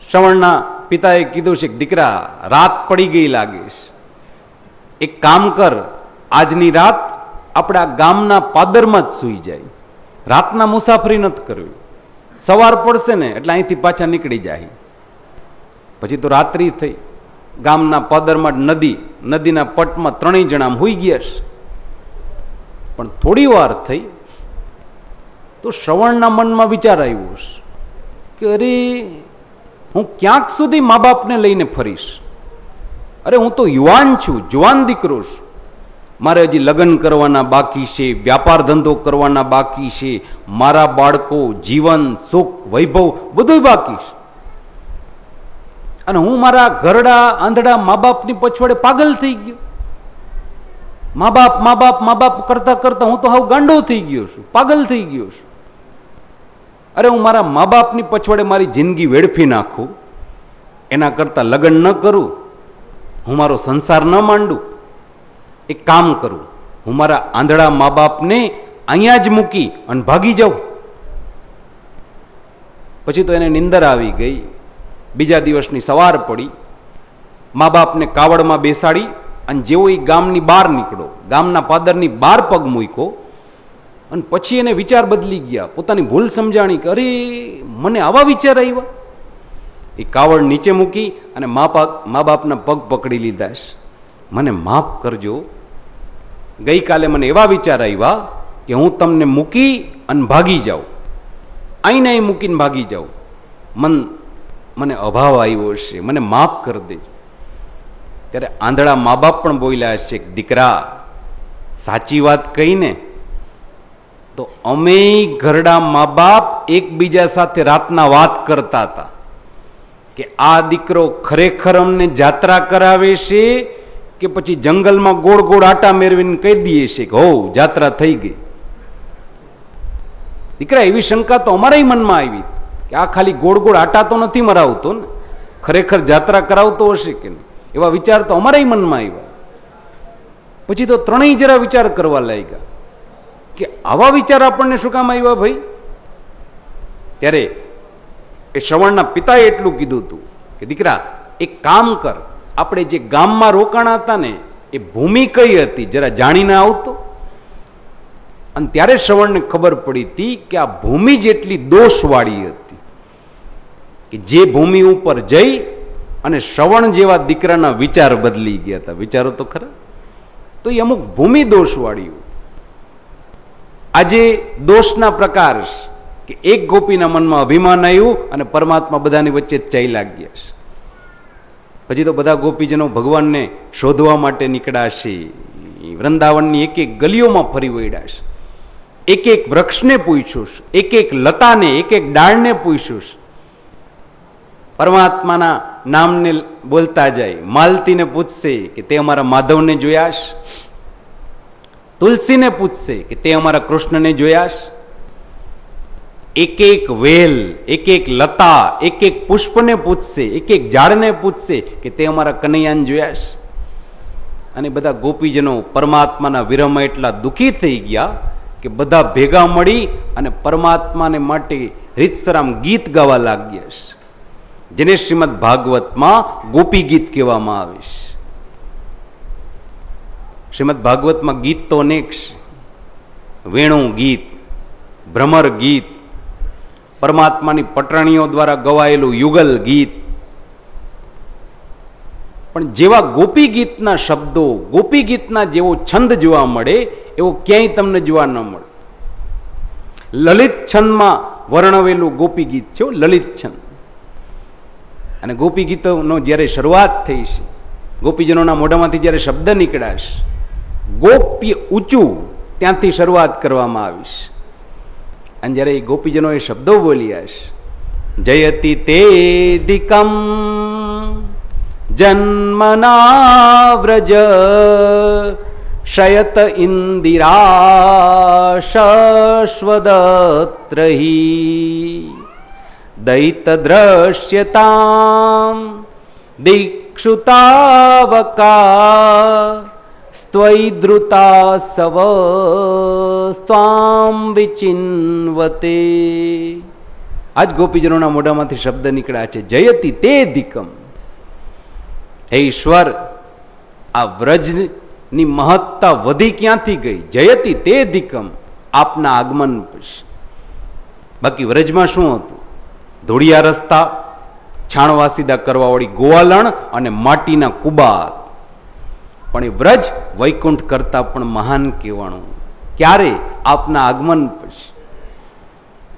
શ્રવણના પિતાએ કીધું છે, દીકરા રાત પડી ગઈ લાગે છે, એક કામ કર, આજની રાત આપણે આ ગામના પાદરમાં જ સૂઈ જાય, રાતના મુસાફરી નથી કરવી, સવાર પડશે ને એટલે અહીંથી પાછા નીકળી જાય. પછી તો રાત્રિ થઈ. ગામના પાદરમાં નદી, નદીના પટમાં 3 જણા હોઈ ગયા છે. પણ થોડી વાર થઈ તો શ્રવણના મનમાં વિચાર આવ્યો કે અરે, હું ક્યાંક સુધી મા બાપને લઈને ફરીશ? અરે, હું તો યુવાન છું, જુવાન દીકરો છું, મારે હજી લગ્ન કરવાના બાકી છે, વ્યાપાર ધંધો કરવાના બાકી છે, મારા બાળકો, જીવન, સુખ, વૈભવ બધું બાકી છે. અને હું મારા ઘરડા આંધળા મા બાપની પછવાડે પાગલ થઈ ગયો. મા બાપ મા બાપ મા બાપ કરતા કરતા હું તો હાવ ગાંડો થઈ ગયો છું, પાગલ થઈ ગયો છું. અરે, હું મારા મા બાપની પછવાડે મારી જિંદગી વેડફી નાખું એના કરતા લગ્ન ન કરું, હું મારો સંસાર ન માંડું. એક કામ કરું, હું મારા આંધળા મા બાપને અહીંયા જ મૂકી અને ભાગી જાઉં. પછી તો એને નિંદર આવી ગઈ. બીજા દિવસની સવાર પડી. મા બાપને કાવડમાં બેસાડી અને જેવો એ ગામની બહાર નીકળો, ગામના પાદરની બહાર પગ મૂક્યો અને પછી એને વિચાર બદલી ગયા, પોતાની ભૂલ સમજાણી કે અરે, મને આવા વિચાર આવ્યા. એ કાવડ નીચે મૂકી અને મા બાપના પગ પકડી લીધા છે. મને માફ કરજો, ગઈકાલે મને એવા વિચાર આવ્યા કે હું તમને મૂકી અને ભાગી જાઉં, અહીં ને અહીં મૂકીને ભાગી જાઉં. મને અભાવ આવ્યો છે, મને માફ કરી દેજો. ત્યારે આંધળા મા બાપ પણ બોલ્યા છે, દીકરા સાચી વાત કહીને તો અમે ઘરડા મા બાપ એકબીજા સાથે રાતના વાત કરતા હતા કે આ દીકરો ખરેખર અમને જાત્રા કરાવે છે કે પછી જંગલમાં ગોળ ગોળ આટા મેળવીને કહી દઈએ છે કે હો જાત્રા થઈ ગઈ. દીકરા, એવી શંકા તો અમારા મનમાં આવી કે આ ખાલી ગોળ ગોળ આટા તો નથી મરાવતો ને, ખરેખર જાત્રા કરાવતો હશે કે નહીં, એવા વિચાર તો અમારા મનમાં આવ્યા. પછી તો ત્રણેય જરા વિચાર કરવા લાગ્યા કે આવા વિચાર આપણને શું કામ આવ્યા ભાઈ. ત્યારે એ શ્રવણના પિતાએ એટલું કીધું હતું કે દીકરા, એક કામ કર, આપણે જે ગામમાં રોકાણા હતા ને એ ભૂમિ કઈ હતી જરા જાણીને આવતો. અને ત્યારે શ્રવણને ખબર પડી હતી કે આ ભૂમિ જેટલી દોષવાળી હતી કે જે ભૂમિ ઉપર જઈ અને શ્રવણ જેવા દીકરાના વિચાર બદલી ગયા હતા. વિચારો તો ખરા. તો એ અમુક ભૂમિ દોષવાળી. આજે દોષના પ્રકાર કે એક ગોપીના મનમાં અભિમાન આવ્યું અને પરમાત્મા બધાની વચ્ચે ચાલ્યા ગયા છે. પછી તો બધા ગોપીજનો ભગવાનને શોધવા માટે નીકળાશે. વૃંદાવનની એક એક ગલીઓમાં ફરી વળ્યા છે. એક એક વૃક્ષને પૂછ્યું, એક એક લતાને, એક એક ડાળને પૂછ્યું. પરમાત્માના નામને બોલતા જાય. માલતીને પૂછશે કે તે અમારા માધવને જોયા છે. તુલસીને પૂછશે કે તે અમારા કૃષ્ણને જોયા છે. એક એક વેલ, એક એક લતા, એક એક પુષ્પને પૂછશે, એક એક ઝાડને પૂછશે કે તે અમારા કનૈયાને જોયા છે. અને બધા ગોપીજનો પરમાત્માના વિરહમાં એટલા દુઃખી થઈ ગયા કે બધા ભેગા મળી અને પરમાત્માને માટે રીતસરામ ગીત ગાવા લાગ્યા છે, જેને શ્રીમદ ભાગવતમાં ગોપી ગીત કહેવામાં આવે છે. શ્રીમદ ભાગવતમાં ગીત તો અનેક છે. વેણુ ગીત, ભ્રમર ગીત, પરમાત્માની પટરાણીઓ દ્વારા ગવાયેલું યુગલ ગીત. પણ જેવા ગોપી ગીતના શબ્દો, ગોપી ગીતના જેવો છંદ જોવા મળે એવો ક્યાંય તમને જોવા ન મળે. લલિત છંદમાં વર્ણવેલું ગોપી ગીત છે, લલિત છંદ. અને ગોપી ગીતોનો જ્યારે શરૂઆત થઈ છે, ગોપીજનોના મોઢામાંથી જ્યારે શબ્દ નીકળ્યા છે, ગોપ્ય ઊંચું ત્યાંથી શરૂઆત કરવામાં આવી છે. અને જ્યારે એ ગોપીજનો એ શબ્દો બોલ્યા છે, જયતિ તેદિકમ જન્મના વ્રજ શયત ઇન્દિરા શશ્વદત્રહી દૈત દ્રશ્યતામ દીક્ષુતાવકા સ્ત્વૈદ્રુતા સવ સ્વામ વિચિન્વતે. આજ ગોપીજનોના મોઢામાંથી શબ્દ નીકળ્યા છે, જયતિ તે દિકમ. હે ઈશ્વર, આ વ્રજની મહત્તા વધી ક્યાંથી ગઈ? જયતિ તે દિકમ, આપના આગમન પછી. બાકી વ્રજમાં શું હતું? ધોળિયા રસ્તા, છાણવાસીદા કરવાવાળી ગોવાલણ અને માટીના કુબા. પણ એ વ્રજ વૈકુંઠ કરતા પણ મહાન કહેવાનું. ક્યારે? આપના આગમન પછી.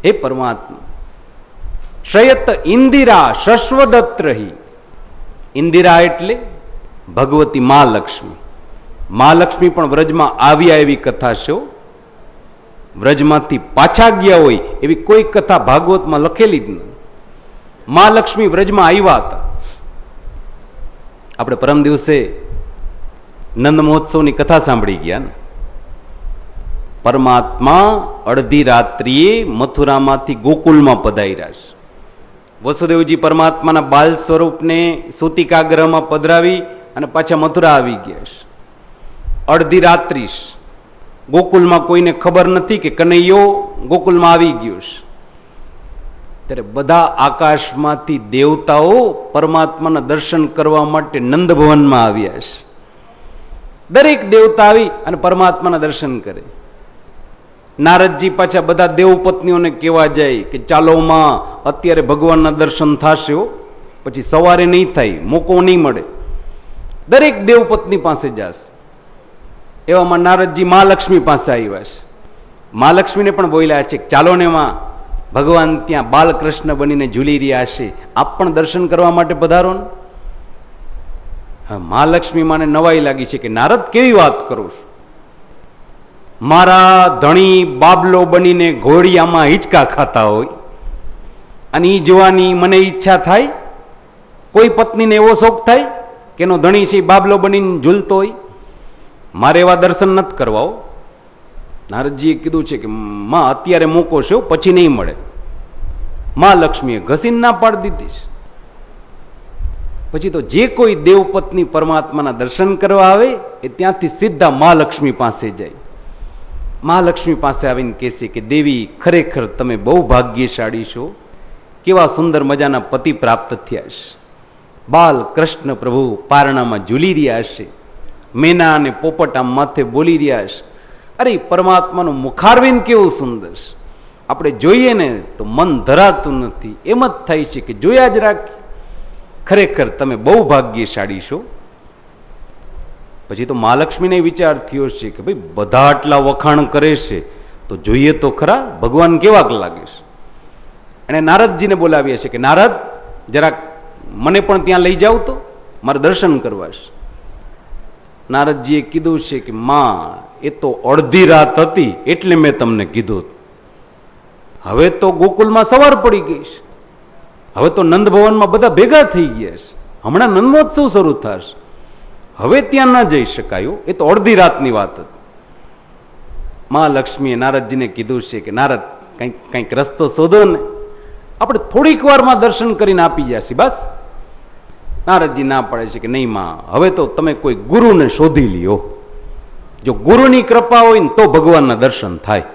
હે પરમાત્મા, શયત ઇન્દિરા શશ્વદત્રહી. ઇન્દિરા એટલે ભગવતી મહાલક્ષ્મી. મહાલક્ષ્મી પણ વ્રજમાં આવ્યા એવી કથા છે. વ્રજમાંથી પાછા ગયા હોય એવી કોઈ કથા ભાગવતમાં લખેલી જ નથી. મહાલક્ષ્મી વ્રજમાં આવ્યા હતા. આપણે પરમ દિવસે નંદ મહોત્સવની કથા સાંભળી ગયા ને. પરમાત્મા અડધી રાત્રિએ મથુરામાંથી ગોકુલમાં પધાર્યા છે. વસુદેવજી પરમાત્માના બાલ સ્વરૂપને સૂતિકાગ્રહમાં પધરાવી અને પાછા મથુરા આવી ગયા છે. અડધી રાત્રિ, ગોકુલમાં કોઈને ખબર નથી કે કનૈયો ગોકુલમાં આવી ગયો છે. ત્યારે બધા આકાશમાંથી દેવતાઓ પરમાત્માના દર્શન કરવા માટે નંદભવનમાં આવ્યા છે. દરેક દેવતા આવી અને પરમાત્માના દર્શન કરે. નારદજી પાછા બધા દેવપત્નીઓને કહેવા જાય કે ચાલો માં, અત્યારે ભગવાનના દર્શન થશે, પછી સવારે નહીં થાય, મોકો નહીં મળે. દરેક દેવપત્ની પાસે જશે. એવામાં નારદજી મહાલક્ષ્મી પાસે આવ્યા છે. મહાલક્ષ્મીને પણ બોલ્યા છે, ચાલો ને માં, ભગવાન ત્યાં બાલકૃષ્ણ બનીને ઝૂલી રહ્યા છે, આપ પણ દર્શન કરવા માટે પધારો ને. મહાલક્ષ્મી માને નવાઈ લાગી છે કે નારદ કેવી વાત કરું છું? મારા ધણી બાબલો બનીને ઘોડિયામાં હિંચકા ખાતા હોય અને એ જોવાની મને ઈચ્છા થાય? કોઈ પત્નીને એવો શોખ થાય કે એનો ધણી છે બાબલો બનીને ઝૂલતો હોય? મારે એવા દર્શન નથી કરવા. નારદજીએ કીધું છે કે માં, અત્યારે મોકો છે, પછી નહીં મળે. મહાલક્ષ્મીએ ઘસીને ના પાડી દીધી. પછી તો જે કોઈ દેવપત્ની પરમાત્માના દર્શન કરવા આવે એ ત્યાંથી સીધા મહાલક્ષ્મી પાસે જાય. મહાલક્ષ્મી પાસે આવીને કહેશે કે દેવી, ખરેખર તમે બહુ ભાગ્યશાળી છો. કેવા સુંદર મજાના પતિ પ્રાપ્ત થયા છે. બાલ કૃષ્ણ પ્રભુ પારણામાં ઝૂલી રહ્યા છે. મેના અને પોપટ આમ માથે બોલી રહ્યા છે. અરે પરમાત્માનું મુખારવિંદ કેવું સુંદર છે! આપણે જોઈએ ને તો મન ધરાતું નથી, એમ જ થાય છે કે જોયા જ રાખી. ખરેખર તમે બહુ ભાગ્યશાળી છો. પછી તો મહાલક્ષ્મીને વિચાર થયો છે કે ભાઈ, બધા આટલા વખાણ કરે છે તો જોઈએ તો ખરા ભગવાન કેવાક લાગે છે. અને નારદજીને બોલાવ્યા છે કે નારદ, જરાક મને પણ ત્યાં લઈ જાવ તો. મારે દર્શન કરવા છે. નારદજીએ કીધું છે કે માં, એ તો અડધી રાત હતી એટલે મેં તમને કીધું. હવે તો ગોકુલમાં સવાર પડી ગઈ છે. હવે તો નંદ ભવનમાં બધા ભેગા થઈ ગયા છે. હમણાં નંદમોત્સવ શરૂ થશે. હવે ત્યાં ના જઈ શકાયું. એ તો અડધી રાતની વાત હતી. મહાલક્ષ્મીએ નારદજીને કીધું છે કે નારદ, કંઈક રસ્તો શોધો ને, આપણે થોડીક વારમાં દર્શન કરીને આપી જશે બસ. નારદજી ના પડે છે કે નહીં માં, હવે તો તમે કોઈ ગુરુને શોધી લ્યો. જો ગુરુની કૃપા હોય ને તો ભગવાનના દર્શન થાય.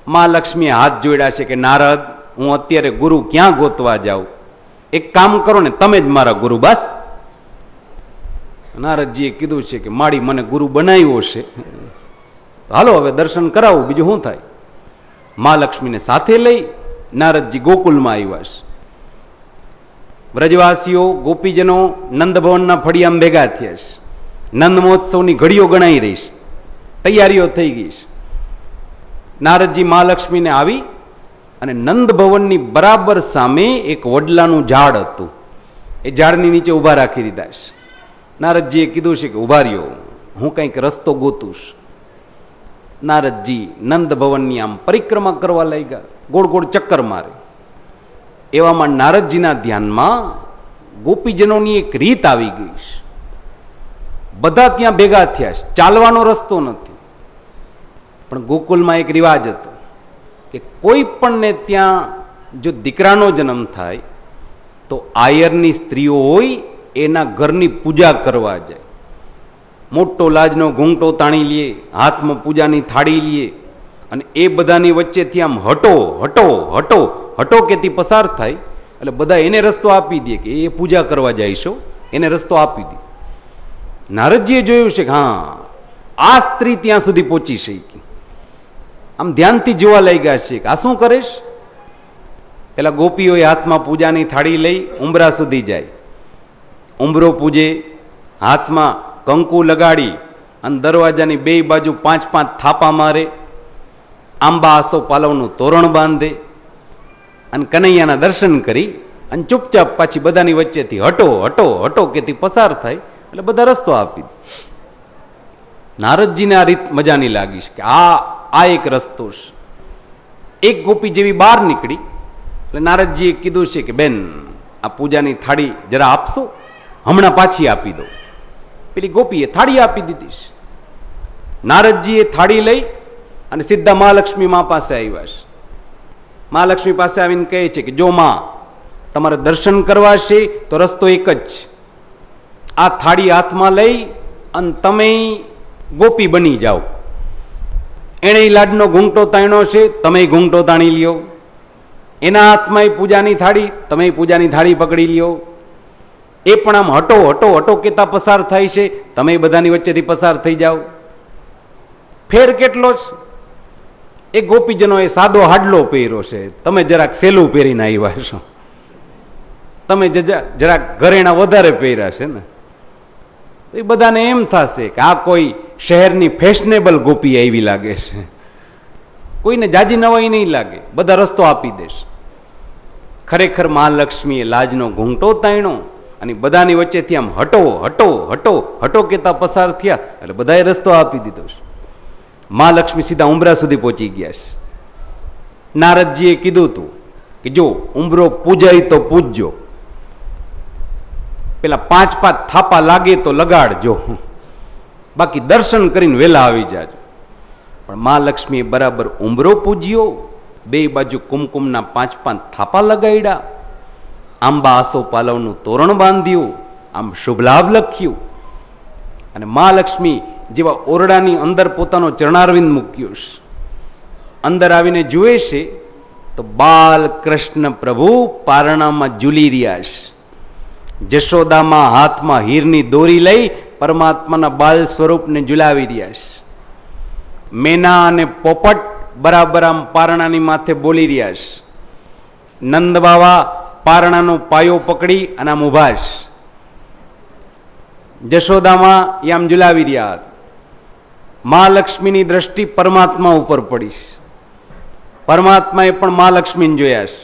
મહાલક્ષ્મીએ હાથ જોડ્યા છે કે નારદ, હું અત્યારે ગુરુ ક્યાં ગોતવા જાઉં? એક કામ કરો ને, તમે જ મારા ગુરુ બસ. નારદજીએ કીધું છે કે માડી મને ગુરુ બનાવ્યો છે, હાલો હવે દર્શન કરાવું, બીજું શું થાય. મહાલક્ષ્મીને સાથે લઈ નારદજી ગોકુલમાં આવ્યા છે. વ્રજવાસીઓ, ગોપીજનો નંદભવનના ફળિયામાં ભેગા થયા છે. નંદ મહોત્સવની ઘડીઓ ગણાઈ રહી છે. તૈયારીઓ થઈ ગઈ છે. નારદજી મહાલક્ષ્મીને આવી અને નંદ ભવનની બરાબર સામે એક વડલાનું ઝાડ હતું. એ ઝાડની નીચે ઉભા રાખી દીધા છે. નારદજીએ કીધું છે કે ઉભા રહ્યો, હું કંઈક રસ્તો ગોતું છું. નારદજી નંદ ભવનની આમ પરિક્રમા કરવા લાગ્યા, ગોળ ગોળ ચક્કર મારે. એવામાં નારદજીના ધ્યાનમાં ગોપીજનોની એક રીત આવી ગઈ છે. બધા ત્યાં ભેગા થયા છે. ચાલવાનો રસ્તો નથી. પણ ગોકુલમાં એક રિવાજ હતો કે કોઈ પણને ત્યાં જો દીકરાનો જન્મ થાય તો આયરની સ્ત્રીઓ હોય એના ઘરની પૂજા કરવા જાય. મોટો લાજનો ઘૂંટો તાણી લે, હાથમાં પૂજાની થાળી લે અને એ બધાની વચ્ચેથી આમ હટો હટો હટો હટો કેથી પસાર થાય એટલે બધા એને રસ્તો આપી દે કે એ પૂજા કરવા જાય છો, એને રસ્તો આપી દે. નારદજીએ જોયું છે કે હા, આ સ્ત્રી ત્યાં સુધી પહોંચી શકી. આમ ધ્યાનથી જોવા લાગ્યા છે કે આ શું કરીશ. પેલા ગોપીઓએ હાથમાં પૂજાની થાળી લઈ ઉંબરા સુધી જાય, ઉંબરો પૂજે, હાથમાં કંકુ લગાડી અને દરવાજાની બે બાજુ 5-5 થાપા મારે, આંબા આસો પાલવનું તોરણ બાંધે અને કનૈયાના દર્શન કરી અને ચૂપચાપ પાછી બધાની વચ્ચેથી હટો હટો હટો કેથી પસાર થાય એટલે બધા રસ્તો આપી દે. નારદજીને આ રીત મજાની લાગી છે કે આ એક રસ્તો છે. એક ગોપી જેવી બહાર નીકળી એટલે નારદજીએ કીધું છે કે બેન, આ પૂજાની થાળી જરા આપશો, હમણાં પાછી આપી દો. પેલી ગોપીએ થાળી આપી દીધી છે. નારદજીએ થાળી લઈ અને સીધા મહાલક્ષ્મી મા પાસે આવ્યા છે. મહાલક્ષ્મી પાસે આવીને કહે છે કે જો માં, તમારે દર્શન કરવા છે તો રસ્તો એક જ છે. આ થાળી હાથમાં લઈ અને તમે ગોપી બની જાઓ. એણે લાડનો ઘૂંટો તાણ્યો છે, તમે ઘૂંટો તાણી લ્યો. એના હાથમાં પૂજાની થાળી, તમે પૂજાની થાળી પકડી લ્યો. એ પણ આમ હટો હટો હટો કેતા પસાર થાય છે, તમે બધાની વચ્ચેથી પસાર થઈ જાઓ. ફેર કેટલો છે. એ ગોપીજનો એ સાદો હાડલો પહેર્યો છે, તમે જરાક સેલું પહેરીને આવ્યા છો. તમે જરાક ઘરેણા વધારે પહેર્યા છે ને. એ બધાને એમ થશે કે આ કોઈ શહેરની ફેશનેબલ ગોપી આવી લાગે છે. કોઈને જાજી નવાઈ નહીં લાગે, બધા રસ્તો આપી દેશે. ખરેખર મહાલક્ષ્મીએ લાજનો ઘૂંટો તાણ્યો અને બધાની વચ્ચેથી આમ હટો હટો હટો હટો કેતા પસાર થયા એટલે બધાએ રસ્તો આપી દીધો છે. મહાલક્ષ્મી સીધા ઉંબરા સુધી પહોંચી ગયા છે. નારદજીએ કીધું હતું કે જો ઉંબરો પૂજાય તો પૂજજો, પેલા 5-5 થાપા લાગે તો લગાડજો, બાકી દર્શન કરીને વેલા આવી જાજો. પણ મહાલક્ષ્મીએ બરાબર ઉંબરો પૂજ્યો, બે બાજુ કુમકુમના 5-5 થાપા લગાડ્યા, આંબા આસો પાલવનું તોરણ બાંધ્યું, આમ શુભ લાભ લખ્યું અને મહાલક્ષ્મી જેવા ઓરડાની અંદર પોતાનો ચરણારવિંદ મૂક્યો છે. અંદર આવીને જુએ છે તો બાલ કૃષ્ણ પ્રભુ પારણામાં ઝૂલી રહ્યા છે. જશોદામાં હાથમાં હીરની દોરી લઈ પરમાત્માના બાલ સ્વરૂપને ઝુલાવી રહ્યા છે. મેના અને પોપટ બરાબર આમ પારણાની માથે બોલી રહ્યા છે. નંદ બાવા પારણાનો પાયો પકડી અને આમ ઉભા છે. જશોદામાં એ આમ ઝુલાવી રહ્યા. મહાલક્ષ્મીની દ્રષ્ટિ પરમાત્મા ઉપર પડી છે. પરમાત્માએ પણ મહાલક્ષ્મીને જોયા છે.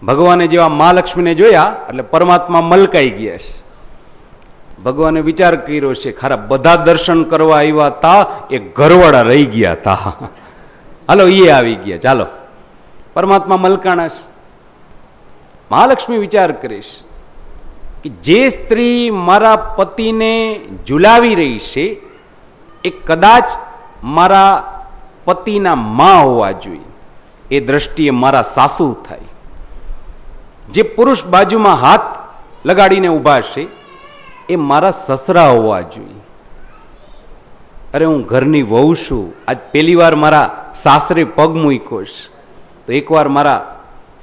ભગવાને જેવા મહાલક્ષ્મીને જોયા એટલે પરમાત્મા મલકાઈ ગયા છે. ભગવાને વિચાર કર્યો છે, ખરા બધા દર્શન કરવા આવ્યા હતા, એ ઘરવાળા રહી ગયા હતા. હાલો એ આવી ગયા, ચાલો પરમાત્મા મલકાણા છે. મહાલક્ષ્મી વિચાર કરીશ કે જે સ્ત્રી મારા પતિને ઝુલાવી રહી છે એ કદાચ મારા પતિના માં હોવા જોઈએ, એ દ્રષ્ટિએ મારા સાસુ થાય. જે પુરુષ બાજુમાં હાથ લગાડીને ઊભા છે એ મારા સસરા હોવા જોઈએ. અરે હું ઘરની વહુ છું, આજ પહેલી વાર મારા સાસરે પગ મૂક્યો છે, તો એકવાર મારા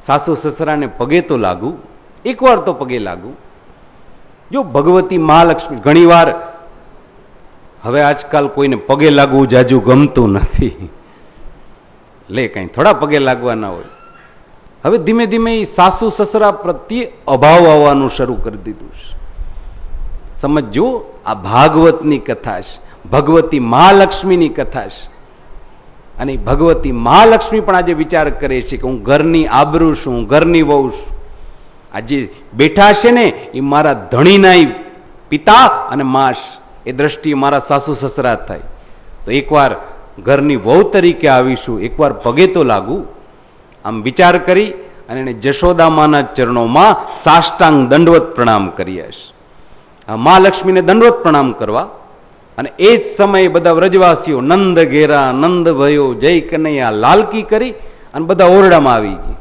સાસુ સસરાને પગે તો લાગુ, એકવાર તો પગે લાગુ. જો ભગવતી મહાલક્ષ્મી ઘણી વાર, હવે આજકાલ કોઈને પગે લાગવું જાજુ ગમતું નથી, લે કઈ થોડા પગે લાગવાના હોય. હવે ધીમે ધીમે એ સાસુ સસરા પ્રત્યે અભાવ આવવાનું શરૂ કરી દીધું છે. સમજો, આ ભાગવતની કથા છે, ભગવતી મહાલક્ષ્મીની કથા છે. અને ભગવતી મહાલક્ષ્મી પણ આજે વિચાર કરે છે કે હું ઘરની આબરૂ છું, ઘરની વહુ છું. આજે બેઠા છે ને એ મારા ધણીના પિતા અને માસ, એ દ્રષ્ટિએ મારા સાસુ સસરા થાય. તો એકવાર ઘરની વહુ તરીકે આવીશું, એકવાર પગે તો લાગુ. આમ વિચાર કરી અને એને જશોદામાના ચરણોમાં સાષ્ટાંગ દંડવત પ્રણામ કર્યા છે. આ મહાલક્ષ્મીને દંડવત પ્રણામ કરવા, અને એ જ સમયે બધા વ્રજવાસીઓ નંદ ઘેરા નંદ ભયો જય કનૈયા લાલકી કરી અને બધા ઓરડામાં આવી ગઈ.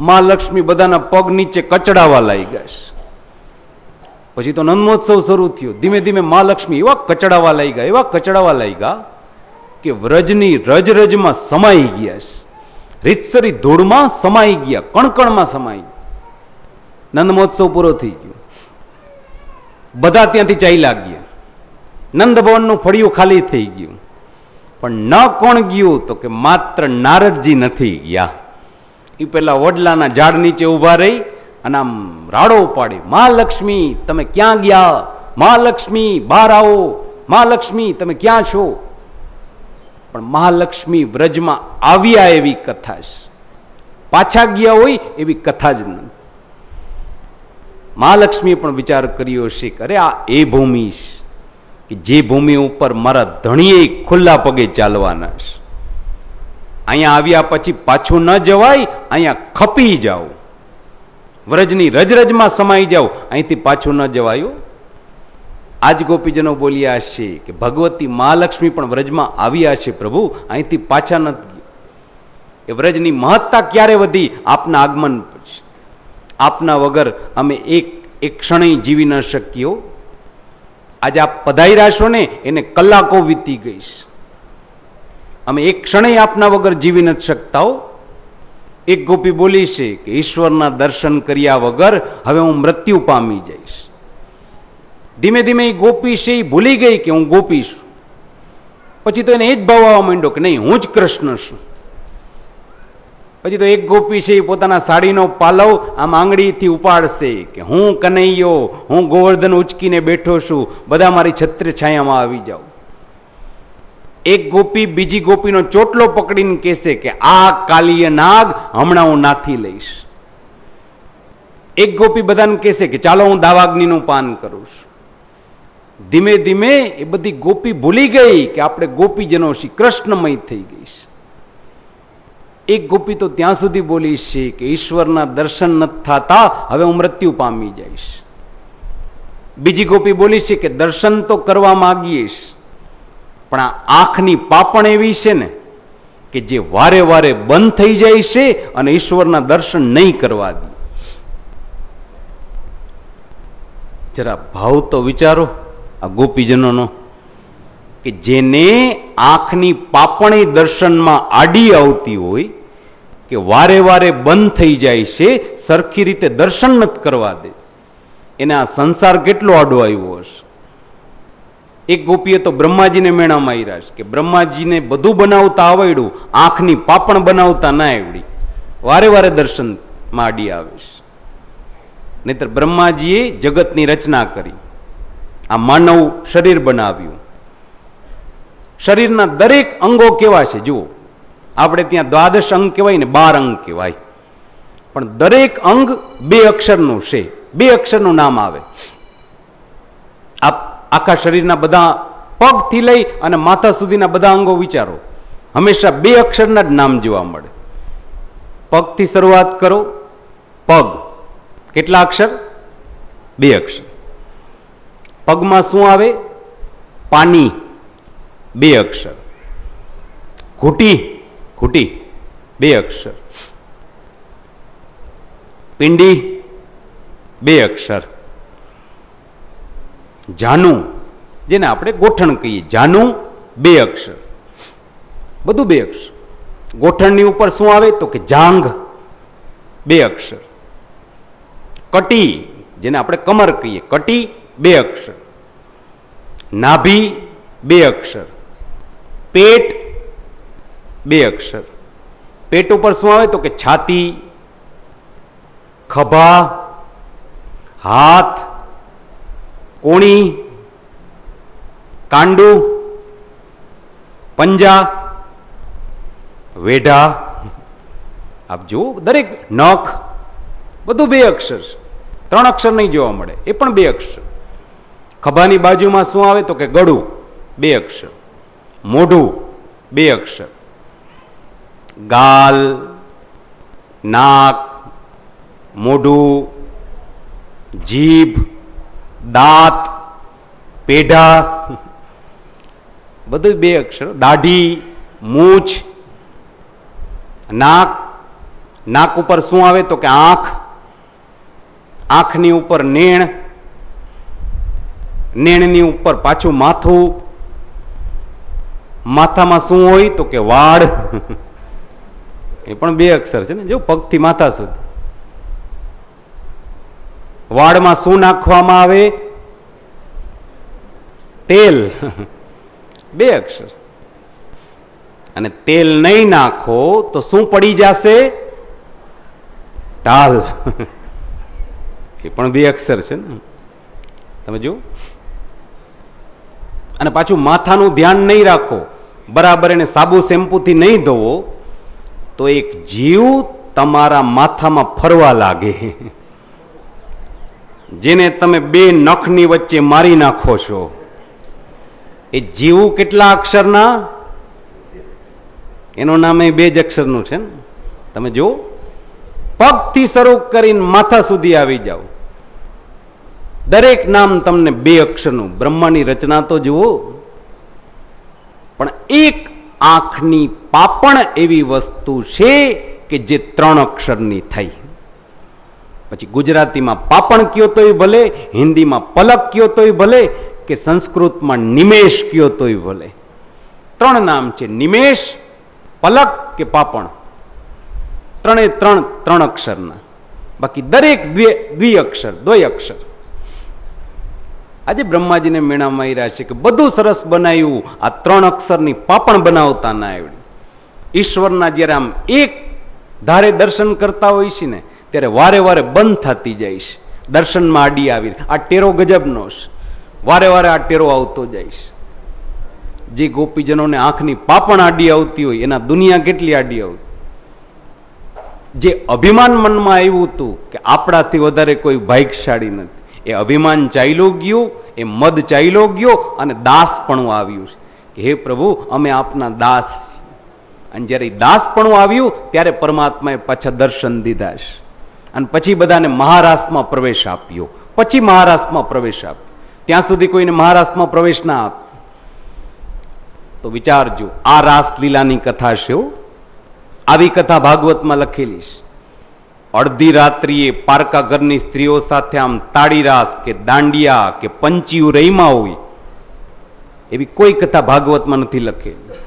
મહાલક્ષ્મી બધાના પગ નીચે કચડાવા લાગ્યા છે. પછી તો નંદમોત્સવ શરૂ થયો. ધીમે ધીમે મહાલક્ષ્મી એવા કચડાવા લાગ્યા કે વ્રજની રજરજમાં સમાઈ ગયા છે, રીતસરી ધૂળમાં સમાઈ ગયા, કણકણમાં સમાઈ ગયા. નંદમોત્સવ પૂરો થઈ ગયો, બધા ત્યાંથી ચાલ્યા ગયા. નંદ ભવનનું ફળિયું ખાલી થઈ ગયું. પણ ન કોણ ગયું તો કે માત્ર નારદજી નથી ગયા. એ પેલા વડલાના ઝાડ નીચે ઉભા રહી અને આમ રાડો પાડી, મહાલક્ષ્મી તમે ક્યાં ગયા? મહાલક્ષ્મી બહાર આવો, મહાલક્ષ્મી તમે ક્યાં છો? પણ મહાલક્ષ્મી વ્રજમાં આવ્યા એવી કથા છે, પાછા ગયા હોય એવી કથા જ નથી. મહાલક્ષ્મીએ પણ વિચાર કર્યો છે કે અરે આ એ ભૂમિ છે કે જે ભૂમિ ઉપર મારા ધણીએ ખુલ્લા પગે ચાલવાના છે. અહીંયા આવ્યા પછી પાછું ન જવાય, અહીંયા ખપી જાઓ, વ્રજની રજરજમાં સમાઈ જાઓ, અહીંથી પાછું ન જવાયું. આજ ગોપીજનો બોલ્યા છે કે ભગવતી મહાલક્ષ્મી પણ વ્રજમાં આવ્યા છે પ્રભુ, અહીંથી પાછા નથી. એ વ્રજની મહત્તા ક્યારે વધી? આપના આગમન પછી. આપના વગર અમે એક ક્ષણે જીવી ન શક્યો. આજે આપ પધાર્યા છો ને એને કલાકો વીતી ગઈ છે. અમે એક ક્ષણે આપના વગર જીવી નથી શકતા. એક ગોપી બોલી છે કે ઈશ્વરના દર્શન કર્યા વગર હવે હું મૃત્યુ પામી જઈશ. ધીમે ધીમે એ ગોપી છે એ ભૂલી ગઈ કે હું ગોપી છું. પછી તો એને એ જ ભાવ આવવા માંડ્યો કે નહીં, હું જ કૃષ્ણ છું. પછી તો એક ગોપી છે એ પોતાના સાડીનો પાલવ આમ આંગળીથી ઉપાડશે કે હું કનૈયો, હું ગોવર્ધન ઉચકીને બેઠો છું, બધા મારી છત્ર છાયામાં આવી જાઓ. એક ગોપી બીજી ગોપીનો ચોટલો પકડીને કહેશે કે આ કાલીય નાગ હમણાં હું નાથી લઈશ. એક ગોપી બધાને કહેશે કે ચાલો હું દાવાગ્નિનું પાન કરું છું. ધીમે ધીમે એ બધી ગોપી ભૂલી ગઈ કે આપણે ગોપીજનો શ્રી કૃષ્ણમય થઈ ગઈ છે. એક ગોપી તો ત્યાં સુધી બોલી છે કે ઈશ્વરના દર્શન નથી થતા, હવે હું મૃત્યુ પામી જઈશ. બીજી ગોપી બોલી છે કે દર્શન તો કરવા માંગીએ, પણ આ આંખની પાપણ એવી છે ને કે જે વારે વારે બંધ થઈ જાય છે અને ઈશ્વરના દર્શન નહીં કરવા દે. જરા ભાવ તો વિચારો આ ગોપીજનોનો, કે જેને આંખની પાપણે દર્શનમાં આડી આવતી હોય, કે વારે વારે બંધ થઈ જાય છે, સરખી રીતે દર્શન નથી કરવા દે, એને આ સંસાર કેટલો આડો આવ્યો હશે. એક ગોપીએ તો બ્રહ્માજીને મેણા માર્યા છે કે બ્રહ્માજીને બધું બનાવતા આવડ્યું, આંખની પાપણ બનાવતા ના આવડી, વારે વારે દર્શનમાં આડી આવે છે. નહીતર બ્રહ્માજીએ જગતની રચના કરી, આ માનવ શરીર બનાવ્યું. શરીરના દરેક અંગો કેવા છે જુઓ. આપણે ત્યાં 12 અંગ કહેવાય ને 12 અંગ કહેવાય, પણ દરેક અંગ 2 અક્ષરનું છે, 2 અક્ષરનું નામ આવે. આખા શરીરના બધા પગથી લઈ અને માથા સુધીના બધા અંગો વિચારો, હંમેશા 2 અક્ષરના જ નામ જોવા મળે. પગથી શરૂઆત કરો. પગ કેટલા અક્ષર? 2 અક્ષર. પગમાં શું આવે? પાણી, 2 અક્ષર. ઘૂંટી, ઘૂંટી 2 અક્ષર. પિંડી 2 અક્ષર. જાનું, જેને આપણે ગોઠણ કહીએ, જાનું 2 અક્ષર. બધું 2 અક્ષર. ગોઠણની ઉપર શું આવે? તો કે જાંઘ, 2 અક્ષર. કટી, જેને આપણે કમર કહીએ, કટી 2 અક્ષર. નાભી 2 અક્ષર. પેટ 2 અક્ષર. પેટ ઉપર શું આવે? તો કે છાતી, ખભા, હાથ, કોણી, કાંડું, પંજા, વેઢા. આપ જુઓ, દરેક નખ, બધું 2 અક્ષર છે. 3 અક્ષર નહીં જોવા મળે, એ પણ 2 અક્ષર. ખભાની બાજુમાં શું આવે? તો કે ગળું, 2 અક્ષર. મોઢું 2 અક્ષર. ગાલ, નાક, મોઢું, જીભ, દાંત, પેઢા, બધું 2 અક્ષર. દાઢી, મૂછ, નાક, નાક ઉપર શું આવે? તો કે આંખ, આંખની ઉપર નેણ, નેણની ઉપર પાછું માથું, માથામાં શું હોય? તો કે વાળ, એ પણ 2 અક્ષર છે ને, જો પગથી માથા સુધી. વાળમાં શું નાખવામાં આવે? તેલ, 2 અક્ષર. અને તેલ નહીં નાખો તો શું પડી જશે? ટાલ, એ પણ 2 અક્ષર છે ને. તમે જુઓ. અને પાછું માથાનું ધ્યાન નહીં રાખો, બરાબર એને સાબુ શેમ્પૂથી નહીં ધોવો, તો એક જીવ તમારા માથામાં ફરવા લાગે, જેને તમે 2 નખની વચ્ચે મારી નાખો છો. એ જીવ કેટલા અક્ષરના? એનું નામ એ 2 જ અક્ષરનું છે ને. તમે જુઓ, પગથી શરૂ કરીને માથા સુધી આવી જાઓ, દરેક નામ તમને 2 અક્ષરનું. બ્રહ્માની રચના તો જુઓ. પણ એક આંખની પાપણ એવી વસ્તુ છે કે જે 3 અક્ષરની થઈ. પછી ગુજરાતીમાં પાપણ કયો તોય ભલે, હિન્દીમાં પલક કયો તોય ભલે, કે સંસ્કૃતમાં નિમેષ કયો તોય ભલે. 3 નામ છે, નિમેષ, પલક કે પાપણ. 3 અક્ષરના. બાકી દરેક દ્વિઅક્ષર, 2 અક્ષર. આજે બ્રહ્માજીને મેળામાં આવી રહ્યા છે કે બધું સરસ બનાવ્યું, આ 3 અક્ષરની પાપણ બનાવતા ના આવડી. ઈશ્વરના જયારે આમ એક ધારે દર્શન કરતા હોય છે ને, ત્યારે વારે વારે બંધ થતી જાય છે. દર્શનમાં આડી આવી, આ ટેરો ગજબનો છે. વારે વારે આ ટેરો આવતો જાય છે. જે ગોપીજનોને આંખની પાપણ આડી આવતી હોય, એના દુનિયા કેટલી આડી આવતી. જે અભિમાન મનમાં આવ્યું હતું કે આપણાથી વધારે કોઈ ભાગ્યશાળી નથી, એ અભિમાન ચાલ્યો ગયું, એ મદ ચાલ્યો ગયો, અને દાસપણું આવ્યું છે. હે પ્રભુ, અમે આપના દાસ. અને જ્યારે દાસપણું આવ્યું ત્યારે પરમાત્માએ પાછા દર્શન દીધા છે. અને પછી બધાને મહારાષ્ટ્રમાં પ્રવેશ આપ્યો. પછી મહારાષ્ટ્રમાં પ્રવેશ આપ્યો. ત્યાં સુધી કોઈને મહારાષ્ટ્રમાં પ્રવેશ ના આપ્યો. તો વિચારજો, આ રાસલીલાની કથા છે. આવી કથા ભાગવતમાં લખેલી છે. અડધી રાત્રિએ પારકા ઘરની સ્ત્રીઓ સાથે આમ તાળી રાસ કે દાંડિયા કે પંચિયું રહીમાં હોય, એવી કોઈ કથા ભાગવતમાં નથી લખેલી.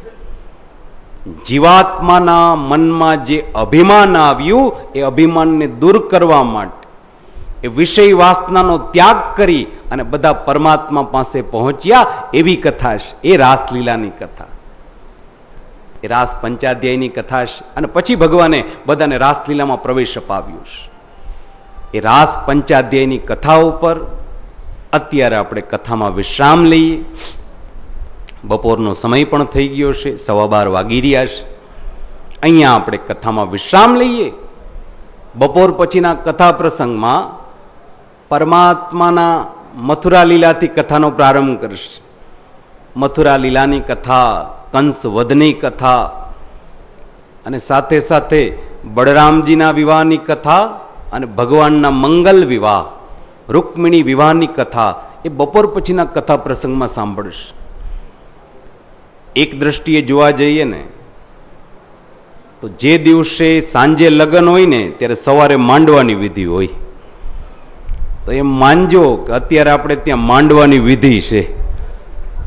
જીવાત્માના મનમાં જે અભિમાન આવ્યું, એ અભિમાનને દૂર કરવા માટે, એ વિષય વાસનાનો ત્યાગ કરી અને બધા પરમાત્મા પાસે પહોંચ્યા, એવી કથા છે. એ રાસલીલાની કથા, એ રાસ પંચાધ્યાયની કથા છે. અને પછી ભગવાને બધાને રાસલીલામાં પ્રવેશ અપાવ્યો છે. એ રાસ પંચાધ્યાયની કથા ઉપર અત્યારે આપણે કથામાં વિશ્રામ લઈએ. બપોરનો સમય પણ થઈ ગયો છે, 12:15 વાગી રહ્યા છે. અહીંયા આપણે કથામાં વિશ્રામ લઈએ. બપોર પછીના કથા પ્રસંગમાં પરમાત્માના મથુરા લીલાથી કથાનો પ્રારંભ કરીશ. મથુરા લીલાની કથા, કંસ વધની કથા અને સાથે સાથે બળરામજીના વિવાહની કથા અને ભગવાનના મંગલ વિવાહ, રૂકમિણી વિવાહની કથા એ બપોર પછીના કથા પ્રસંગમાં સાંભળીશ. એક દ્રષ્ટિએ જોવા જઈએ ને તો જે દિવસે સાંજે લગ્ન હોય ને ત્યારે સવારે માંડવાની વિધિ હોય. તો એમ માનજો કે અત્યારે આપણે ત્યાં માંડવાની વિધિ છે,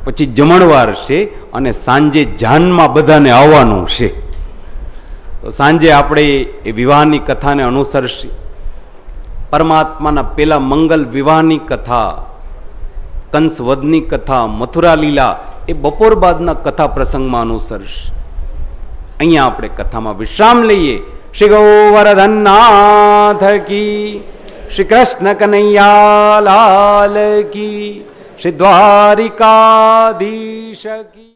પછી જમણવાર છે અને સાંજે જાનમાં બધાને આવવાનું છે. તો સાંજે આપણે એ વિવાહની કથાને અનુસરશી. પરમાત્માના પેલા મંગલ વિવાહની કથા, કંસવધની કથા, મથુરા લીલા એ બપોર બાદના કથા પ્રસંગમાં અનુસરશ. અહીંયા આપણે કથામાં વિશ્રામ લઈએ. શ્રી ગોવર્ધનનાથ કી, શ્રી કૃષ્ણ કનૈયા લાલ કી, શ્રી દ્વારિકાધીશ કી.